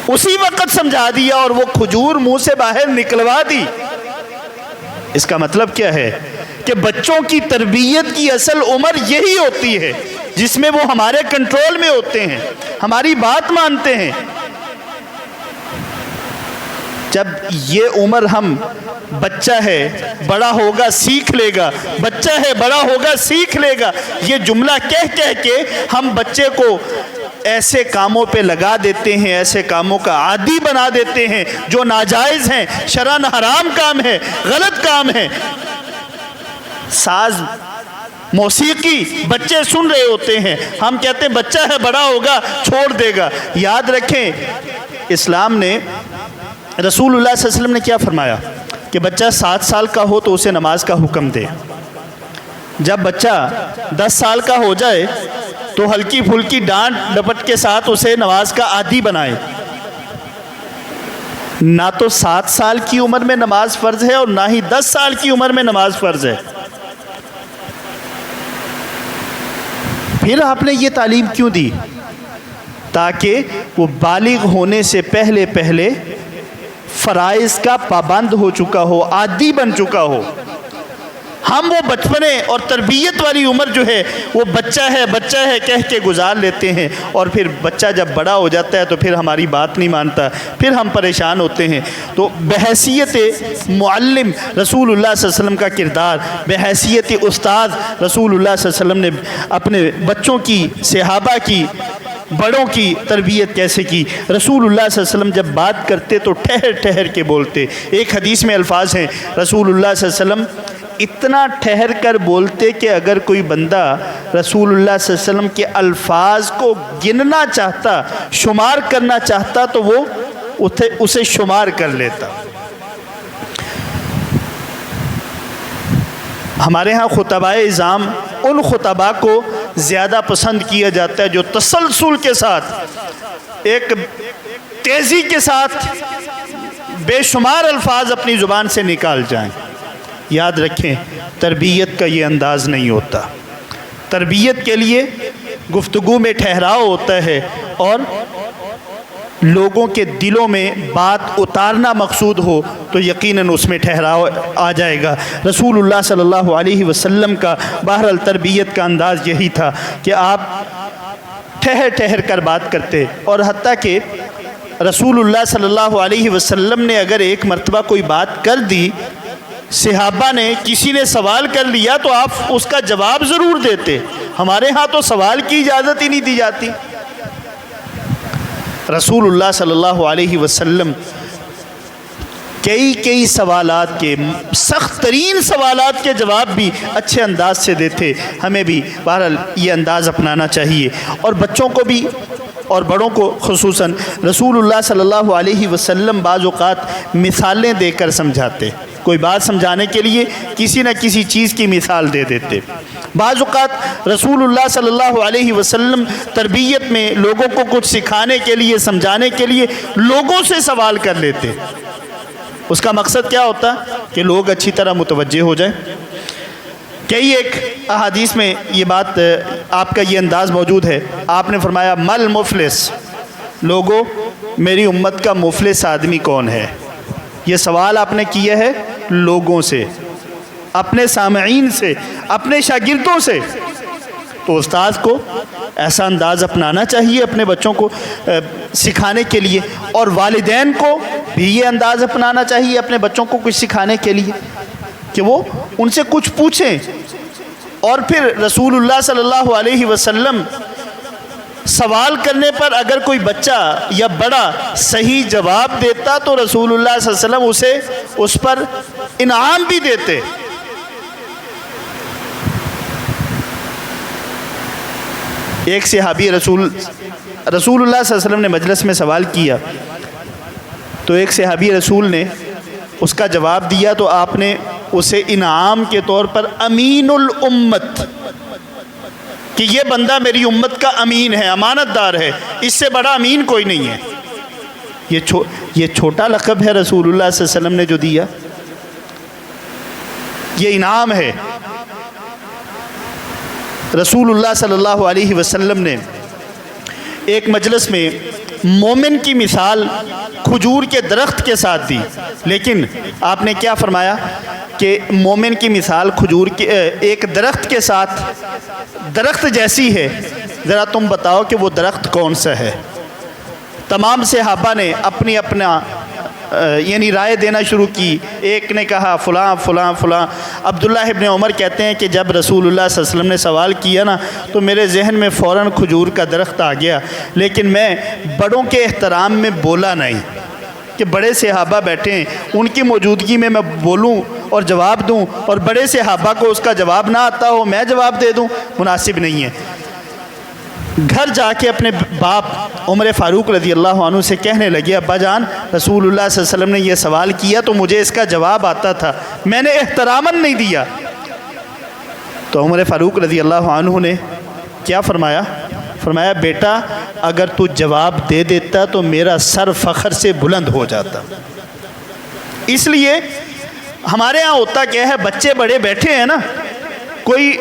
اسی وقت سمجھا دیا اور وہ کھجور منہ سے باہر نکلوا دی۔ اس کا مطلب کیا ہے کہ بچوں کی تربیت کی اصل عمر یہی ہوتی ہے جس میں وہ ہمارے کنٹرول میں ہوتے ہیں، ہماری بات مانتے ہیں۔ جب یہ عمر ہم بچہ ہے بڑا ہوگا سیکھ لے گا، بچہ ہے بڑا ہوگا سیکھ لے گا، یہ جملہ کہہ کے ہم بچے کو ایسے کاموں پہ لگا دیتے ہیں، ایسے کاموں کا عادی بنا دیتے ہیں جو ناجائز ہیں، شرعاً حرام کام ہے، غلط کام ہے۔ ساز موسیقی بچے سن رہے ہوتے ہیں، ہم کہتے ہیں بچہ ہے بڑا ہوگا چھوڑ دے گا۔ یاد رکھیں اسلام نے، رسول اللہ صلی اللہ علیہ وسلم نے کیا فرمایا کہ بچہ 7 سال کا ہو تو اسے نماز کا حکم دے، جب بچہ 10 سال کا ہو جائے تو ہلکی پھلکی ڈانٹ ڈپٹ کے ساتھ اسے نماز کا عادی بنائے۔ نہ تو 7 سال کی عمر میں نماز فرض ہے اور نہ ہی 10 سال کی عمر میں نماز فرض ہے۔ پھر آپ نے یہ تعلیم کیوں دی؟ تاکہ وہ بالغ ہونے سے پہلے فرائض کا پابند ہو چکا ہو، عادی بن چکا ہو۔ ہم وہ بچپنے اور تربیت والی عمر جو ہے وہ بچہ ہے کہہ کے گزار لیتے ہیں، اور پھر بچہ جب بڑا ہو جاتا ہے تو پھر ہماری بات نہیں مانتا، پھر ہم پریشان ہوتے ہیں۔ تو بحیثیت معلم رسول اللہ صلی اللہ علیہ وسلم کا کردار، بحیثیت استاد رسول اللہ صلی اللہ علیہ وسلم نے اپنے بچوں کی، صحابہ کی، بڑوں کی تربیت کیسے کی۔ رسول اللہ صلی اللہ علیہ وسلم جب بات کرتے تو ٹھہر ٹھہر کے بولتے۔ ایک حدیث میں الفاظ ہیں، رسول اللہ صلی اللہ علیہ وسلم اتنا ٹھہر کر بولتے کہ اگر کوئی بندہ رسول اللہ صلی اللہ علیہ وسلم کے الفاظ کو گننا چاہتا، شمار کرنا چاہتا، تو وہ اسے شمار کر لیتا۔ ہمارے ہاں خطبائے اعظام ان خطباء کو زیادہ پسند کیا جاتا ہے جو تسلسل کے ساتھ، ایک تیزی کے ساتھ بے شمار الفاظ اپنی زبان سے نکال جائیں۔ یاد رکھیں، تربیت کا یہ انداز نہیں ہوتا۔ تربیت کے لیے گفتگو میں ٹھہراؤ ہوتا ہے، اور لوگوں کے دلوں میں بات اتارنا مقصود ہو تو یقیناً اس میں ٹھہراؤ آ جائے گا۔ رسول اللہ صلی اللہ علیہ وسلم کا بہرحال تربیت کا انداز یہی تھا کہ آپ ٹھہر ٹھہر کر بات کرتے، اور حتیٰ کہ رسول اللہ صلی اللہ علیہ وسلم نے اگر ایک مرتبہ کوئی بات کر دی، صحابہ نے، کسی نے سوال کر لیا، تو آپ اس کا جواب ضرور دیتے۔ ہمارے ہاں تو سوال کی اجازت ہی نہیں دی جاتی۔ رسول اللہ صلی اللہ علیہ وسلم کئی سوالات کے، سخت ترین سوالات کے جواب بھی اچھے انداز سے دیتے۔ ہمیں بھی بہرحال یہ انداز اپنانا چاہیے، اور بچوں کو بھی اور بڑوں کو خصوصاً۔ رسول اللہ صلی اللہ علیہ وسلم بعض اوقات مثالیں دے کر سمجھاتے، کوئی بات سمجھانے کے لیے کسی نہ کسی چیز کی مثال دے دیتے۔ بعض اوقات رسول اللہ صلی اللہ علیہ وسلم تربیت میں لوگوں کو کچھ سکھانے کے لیے، سمجھانے کے لیے لوگوں سے سوال کر لیتے۔ اس کا مقصد کیا ہوتا کہ لوگ اچھی طرح متوجہ ہو جائیں۔ کئی ایک احادیث میں یہ بات، آپ کا یہ انداز موجود ہے۔ آپ نے فرمایا مل مفلس، لوگوں میری امت کا مفلس آدمی کون ہے؟ یہ سوال آپ نے کیا ہے لوگوں سے، اپنے سامعین سے، اپنے شاگردوں سے۔ تو استاد کو ایسا انداز اپنانا چاہیے اپنے بچوں کو سکھانے کے لیے، اور والدین کو بھی یہ انداز اپنانا چاہیے اپنے بچوں کو کچھ سکھانے کے لیے کہ وہ ان سے کچھ پوچھیں۔ اور پھر رسول اللہ صلی اللہ علیہ وسلم سوال کرنے پر اگر کوئی بچہ یا بڑا صحیح جواب دیتا تو رسول اللہ صلی اللہ علیہ وسلم اس پر انعام بھی دیتے۔ ایک صحابی رسول اللہ صلی اللہ علیہ وسلم نے مجلس میں سوال کیا، تو ایک صحابی رسول نے اس کا جواب دیا، تو آپ نے اسے انعام کے طور پر امین الامت، کہ یہ بندہ میری امت کا امین ہے، امانت دار ہے، اس سے بڑا امین کوئی نہیں ہے۔ یہ چھوٹا لقب ہے رسول اللہ صلی اللہ علیہ وسلم نے جو دیا، یہ انعام ہے۔ رسول اللہ صلی اللہ علیہ وسلم نے ایک مجلس میں مومن کی مثال کھجور کے درخت کے ساتھ دی، لیکن آپ نے کیا فرمایا کہ مومن کی مثال کھجور کے ایک درخت کے ساتھ درخت جیسی ہے، ذرا تم بتاؤ کہ وہ درخت کون سا ہے۔ تمام صحابہ نے اپنی اپنا یعنی رائے دینا شروع کی۔ ایک نے کہا فلاں فلاں فلاں۔ عبداللہ ابن عمر کہتے ہیں کہ جب رسول اللہ صلی اللہ علیہ وسلم نے سوال کیا نا تو میرے ذہن میں فوراً کھجور کا درخت آ گیا، لیکن میں بڑوں کے احترام میں بولا نہیں کہ بڑے صحابہ بیٹھے ہیں، ان کی موجودگی میں بولوں اور جواب دوں، اور بڑے صحابہ کو اس کا جواب نہ آتا ہو میں جواب دے دوں، مناسب نہیں ہے۔ گھر جا کے اپنے باپ عمر فاروق رضی اللہ عنہ سے کہنے لگے، ابا جان رسول اللہ صلی اللہ علیہ وسلم نے یہ سوال کیا تو مجھے اس کا جواب آتا تھا، میں نے احتراماً نہیں دیا۔ تو عمر فاروق رضی اللہ عنہ نے کیا فرمایا؟ فرمایا بیٹا اگر تو جواب دے دیتا تو میرا سر فخر سے بلند ہو جاتا۔ اس لیے ہمارے ہاں ہوتا کیا ہے، بچے بڑے بیٹھے ہیں نا، کوئی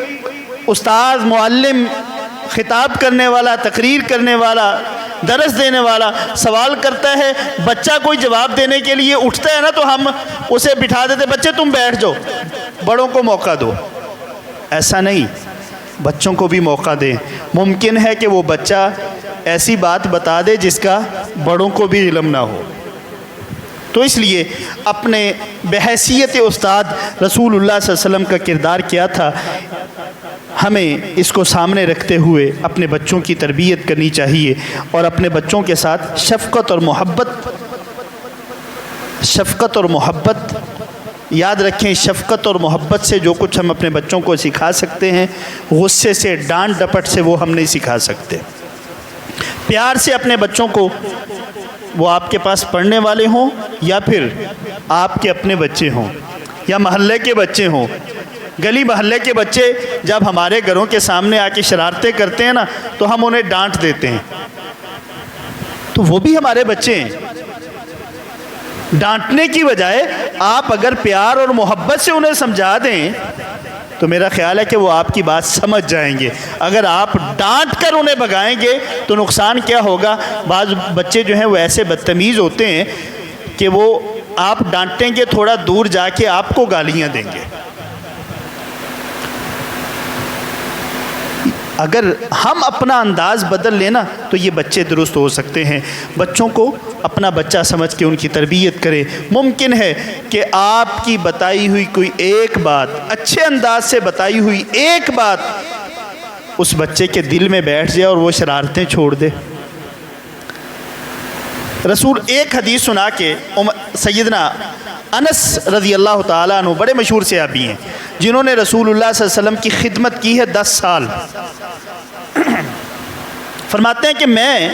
استاد معلم خطاب کرنے والا، تقریر کرنے والا درس دینے والا سوال کرتا ہے، بچہ کوئی جواب دینے کے لیے اٹھتا ہے نا تو ہم اسے بٹھا دیتے، بچے تم بیٹھ جاؤ، بڑوں کو موقع دو۔ ایسا نہیں، بچوں کو بھی موقع دیں۔ ممکن ہے کہ وہ بچہ ایسی بات بتا دے جس کا بڑوں کو بھی علم نہ ہو، تو اس لیے اپنے بحیثیت استاد رسول اللہ صلی اللہ علیہ وسلم کا کردار کیا تھا، ہمیں اس کو سامنے رکھتے ہوئے اپنے بچوں کی تربیت کرنی چاہیے، اور اپنے بچوں کے ساتھ شفقت اور محبت یاد رکھیں۔ شفقت اور محبت سے جو کچھ ہم اپنے بچوں کو سکھا سکتے ہیں، غصے سے، ڈانٹ ڈپٹ سے وہ ہم نہیں سکھا سکتے۔ پیار سے اپنے بچوں کو، وہ آپ کے پاس پڑھنے والے ہوں یا پھر آپ کے اپنے بچے ہوں یا محلے کے بچے ہوں، گلی محلے کے بچے جب ہمارے گھروں کے سامنے آ کے شرارتیں کرتے ہیں نا تو ہم انہیں ڈانٹ دیتے ہیں، تو وہ بھی ہمارے بچے ہیں۔ ڈانٹنے کی بجائے آپ اگر پیار اور محبت سے انہیں سمجھا دیں تو میرا خیال ہے کہ وہ آپ کی بات سمجھ جائیں گے۔ اگر آپ ڈانٹ کر انہیں بھگائیں گے تو نقصان کیا ہوگا؟ بعض بچے جو ہیں وہ ایسے بدتمیز ہوتے ہیں کہ وہ آپ ڈانٹیں گے تھوڑا دور جا کے آپ کو گالیاں دیں گے۔ اگر ہم اپنا انداز بدل لینا تو یہ بچے درست ہو سکتے ہیں۔ بچوں کو اپنا بچہ سمجھ کے ان کی تربیت کریں۔ ممکن ہے کہ آپ کی بتائی ہوئی کوئی ایک بات، اچھے انداز سے بتائی ہوئی ایک بات اس بچے کے دل میں بیٹھ جائے اور وہ شرارتیں چھوڑ دے۔ رسول ایک حدیث سنا کے سیدنا انس رضی اللہ تعالیٰ عنہ بڑے مشہور صحابی ہیں جنہوں نے رسول اللہ صلی اللہ علیہ وسلم کی خدمت کی ہے 10 سال، فرماتے ہیں کہ میں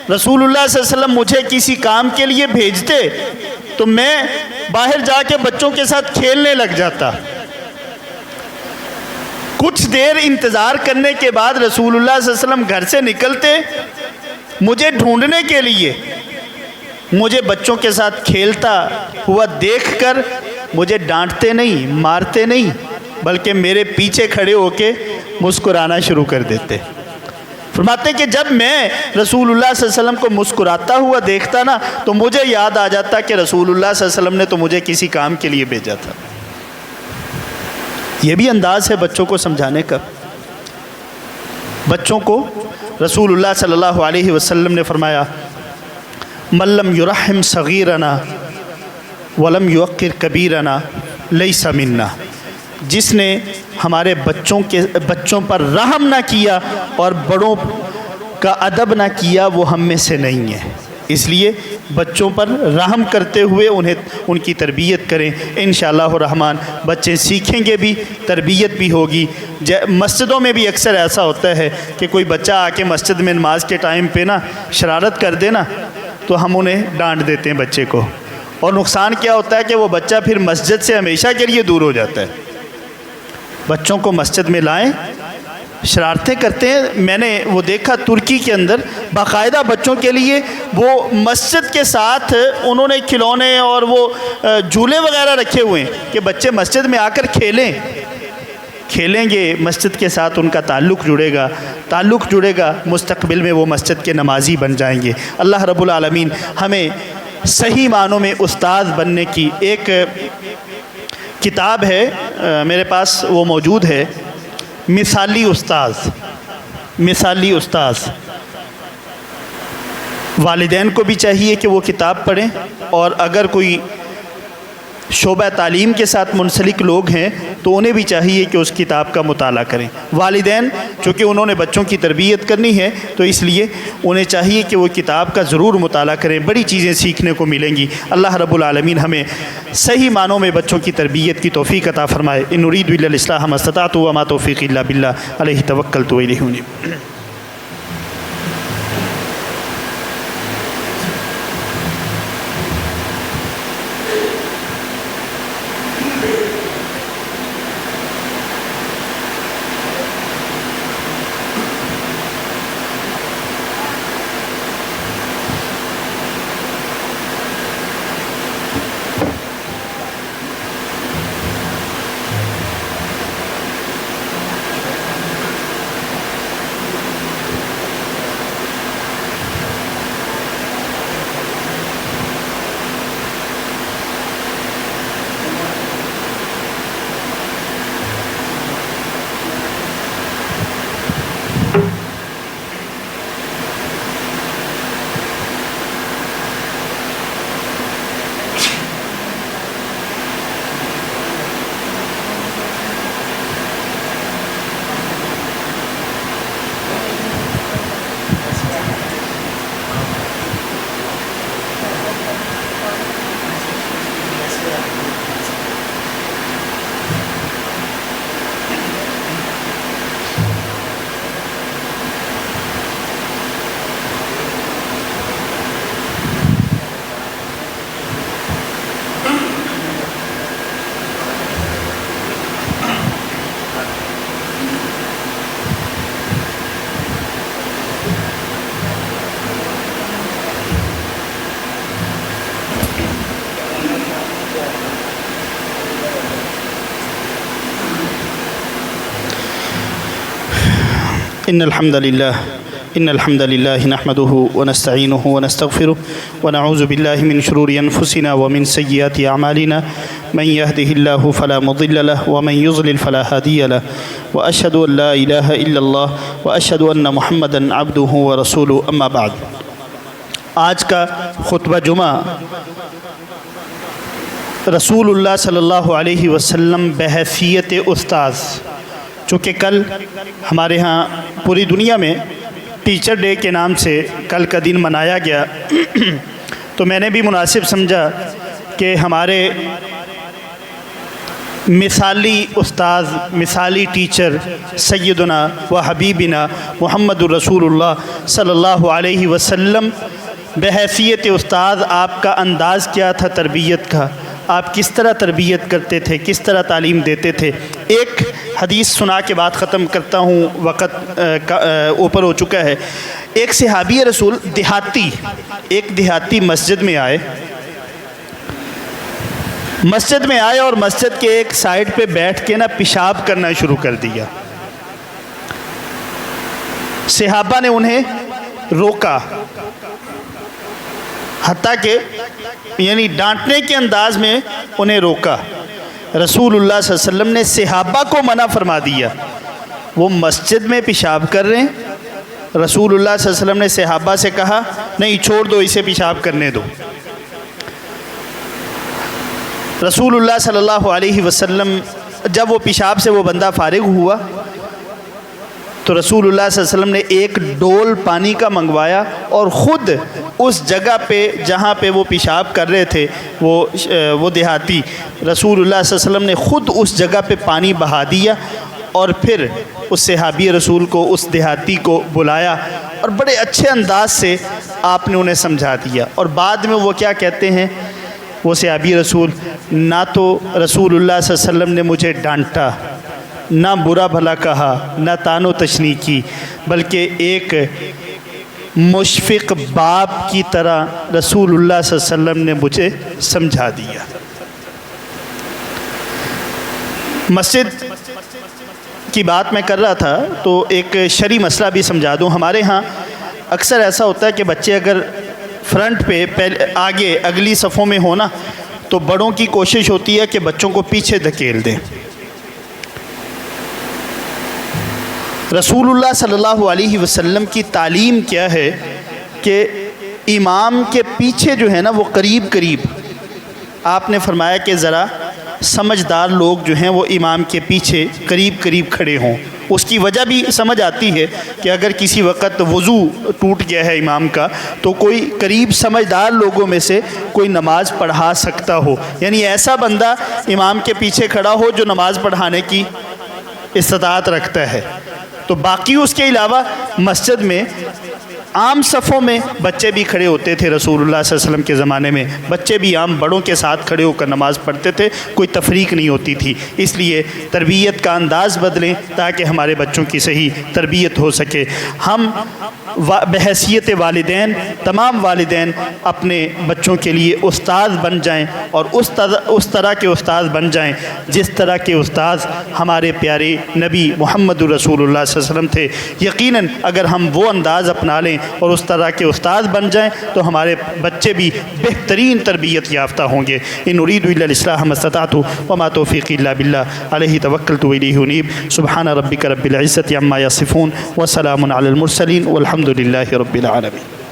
رسول اللہ صلی اللہ علیہ وسلم مجھے کسی کام کے لیے بھیجتے تو میں باہر جا کے بچوں کے ساتھ کھیلنے لگ جاتا۔ کچھ دیر انتظار کرنے کے بعد رسول اللہ صلی اللہ علیہ وسلم گھر سے نکلتے مجھے ڈھونڈنے کے لیے، مجھے بچوں کے ساتھ کھیلتا ہوا دیکھ کر مجھے ڈانٹتے نہیں، مارتے نہیں، بلکہ میرے پیچھے کھڑے ہو کے مسکرانا شروع کر دیتے۔ فرماتے کہ جب میں رسول اللہ صلی اللہ علیہ وسلم کو مسکراتا ہوا دیکھتا نا تو مجھے یاد آ جاتا کہ رسول اللہ صلی اللہ علیہ وسلم نے تو مجھے کسی کام کے لیے بھیجا تھا۔ یہ بھی انداز ہے بچوں کو سمجھانے کا۔ بچوں کو رسول اللہ صلی اللہ علیہ وسلم نے فرمایا من لم یرحم صغیرنا ولم یوقر کبیرنا لیس منا، جس نے ہمارے بچوں پر رحم نہ کیا اور بڑوں کا ادب نہ کیا وہ ہم میں سے نہیں ہے۔ اس لیے بچوں پر رحم کرتے ہوئے ان کی تربیت کریں، انشاءاللہ الرحمن بچے سیکھیں گے بھی، تربیت بھی ہوگی۔ مسجدوں میں بھی اکثر ایسا ہوتا ہے کہ کوئی بچہ آ کے مسجد میں نماز کے ٹائم پہ نا شرارت کر دے نا تو ہم انہیں ڈانٹ دیتے ہیں بچے کو، اور نقصان کیا ہوتا ہے کہ وہ بچہ پھر مسجد سے ہمیشہ کے لیے دور ہو جاتا ہے۔ بچوں کو مسجد میں لائیں، شرارتیں کرتے ہیں، میں نے وہ دیکھا ترکی کے اندر باقاعدہ بچوں کے لیے وہ مسجد کے ساتھ انہوں نے کھلونے اور وہ جھولے وغیرہ رکھے ہوئے ہیں کہ بچے مسجد میں آ کر کھیلیں گے، مسجد کے ساتھ ان کا تعلق جڑے گا، مستقبل میں وہ مسجد کے نمازی بن جائیں گے۔ اللہ رب العالمین ہمیں صحیح معنوں میں استاد بننے کی ایک کتاب ہے میرے پاس، وہ موجود ہے، مثالی استاذ۔ والدین کو بھی چاہیے کہ وہ کتاب پڑھیں، اور اگر کوئی شعبہ تعلیم کے ساتھ منسلک لوگ ہیں تو انہیں بھی چاہیے کہ اس کتاب کا مطالعہ کریں۔ والدین چونکہ انہوں نے بچوں کی تربیت کرنی ہے تو اس لیے انہیں چاہیے کہ وہ کتاب کا ضرور مطالعہ کریں، بڑی چیزیں سیکھنے کو ملیں گی۔ اللہ رب العالمین ہمیں صحیح معنوں میں بچوں کی تربیت کی توفیق عطا فرمائے۔ ان اريد الا الاصلاح ما استطعت وما توفیقی الا باللہ علیہ توکلت والیہ انیب۔ إن الحمد لله نحمده ونستعينه ونستغفره ونعوذ بالله من شرور أنفسنا ومن سيئات أعمالنا من يهده الله فلا مضل له ومن يضلل فلا هادي له وأشهد أن لا إله إلا الله وأشهد أن محمدا عبده ورسوله أما بعد. آج کا خطبہ جمعہ رسول اللہ صلی اللہ علیہ وسلم بحیثیت استاذ، چونکہ کل ہمارے ہاں پوری دنیا میں ٹیچر ڈے کے نام سے کل کا دن منایا گیا، تو میں نے بھی مناسب سمجھا کہ ہمارے مثالی استاذ، مثالی ٹیچر سیدنا و حبیبنا محمد الرسول اللہ صلی اللہ علیہ وسلم بحیثیت استاذ آپ کا انداز کیا تھا تربیت کا، آپ کس طرح تربیت کرتے تھے، کس طرح تعلیم دیتے تھے. ایک حدیث سنا کے بعد ختم کرتا ہوں، وقت اوپر ہو چکا ہے. ایک صحابی رسول دیہاتی مسجد میں آئے اور مسجد کے ایک سائیڈ پہ بیٹھ کے پیشاب کرنا شروع کر دیا. صحابہ نے انہیں روکا، حتیٰ کہ یعنی ڈانٹنے کے انداز میں انہیں روکا. رسول اللہ صلی اللہ علیہ وسلم نے صحابہ کو منع فرما دیا. وہ مسجد میں پیشاب کر رہے ہیں، رسول اللہ صلی اللہ علیہ وسلم نے صحابہ سے کہا نہیں، چھوڑ دو، اسے پیشاب کرنے دو. رسول اللہ صلی اللہ علیہ وسلم جب وہ پیشاب سے وہ بندہ فارغ ہوا تو رسول اللہ صلی اللہ علیہ وسلم نے ایک ڈول پانی کا منگوایا اور خود اس جگہ پہ جہاں پہ وہ پیشاب کر رہے تھے وہ دیہاتی، رسول اللہ صلی اللہ علیہ وسلم نے خود اس جگہ پہ پانی بہا دیا اور پھر اس صحابی رسول کو، اس دیہاتی کو بلایا اور بڑے اچھے انداز سے آپ نے انہیں سمجھا دیا. اور بعد میں وہ کیا کہتے ہیں، وہ صحابی رسول، نہ تو رسول اللہ صلی اللہ علیہ وسلم نے مجھے ڈانٹا، نہ برا بھلا کہا، نہ تان و تشنیع کی، بلکہ ایک مشفق باپ کی طرح رسول اللہ صلی اللہ علیہ وسلم نے مجھے سمجھا دیا. مسجد کی بات میں کر رہا تھا تو ایک شرعی مسئلہ بھی سمجھا دوں. ہمارے ہاں اکثر ایسا ہوتا ہے کہ بچے اگر فرنٹ پہ آگے اگلی صفوں میں ہونا تو بڑوں کی کوشش ہوتی ہے کہ بچوں کو پیچھے دھکیل دیں. رسول اللہ صلی اللہ علیہ وسلم کی تعلیم کیا ہے کہ امام کے پیچھے جو ہے نا وہ قریب آپ نے فرمایا کہ ذرا سمجھدار لوگ جو ہیں وہ امام کے پیچھے قریب کھڑے ہوں. اس کی وجہ بھی سمجھ آتی ہے کہ اگر کسی وقت وضو ٹوٹ گیا ہے امام کا تو کوئی قریب سمجھدار لوگوں میں سے کوئی نماز پڑھا سکتا ہو، یعنی ایسا بندہ امام کے پیچھے کھڑا ہو جو نماز پڑھانے کی استطاعت رکھتا ہے. تو باقی اس کے علاوہ مسجد میں عام صفوں میں بچے بھی کھڑے ہوتے تھے. رسول اللہ صلی اللہ علیہ وسلم کے زمانے میں بچے بھی عام بڑوں کے ساتھ کھڑے ہو کر نماز پڑھتے تھے، کوئی تفریق نہیں ہوتی تھی. اس لیے تربیت کا انداز بدلیں تاکہ ہمارے بچوں کی صحیح تربیت ہو سکے. ہم بحیثیت والدین، تمام والدین اپنے بچوں کے لیے استاد بن جائیں اور اس طرح کے استاد بن جائیں جس طرح کے استاد ہمارے پیارے نبی محمد رسول اللہ صلی اللہ علیہ وسلم تھے. یقیناً اگر ہم وہ انداز اپنا لیں اور اس طرح کے استاد بن جائیں تو ہمارے بچے بھی بہترین تربیت یافتہ ہوں گے. ان اريد الا الاصلاح ما استطعت وما توفیقی الا بالله علیہ توکلت والیہ انیب. سبحان ربک رب العزة عما یصفون وسلام علی المرسلین والحمد للہ رب العالمین.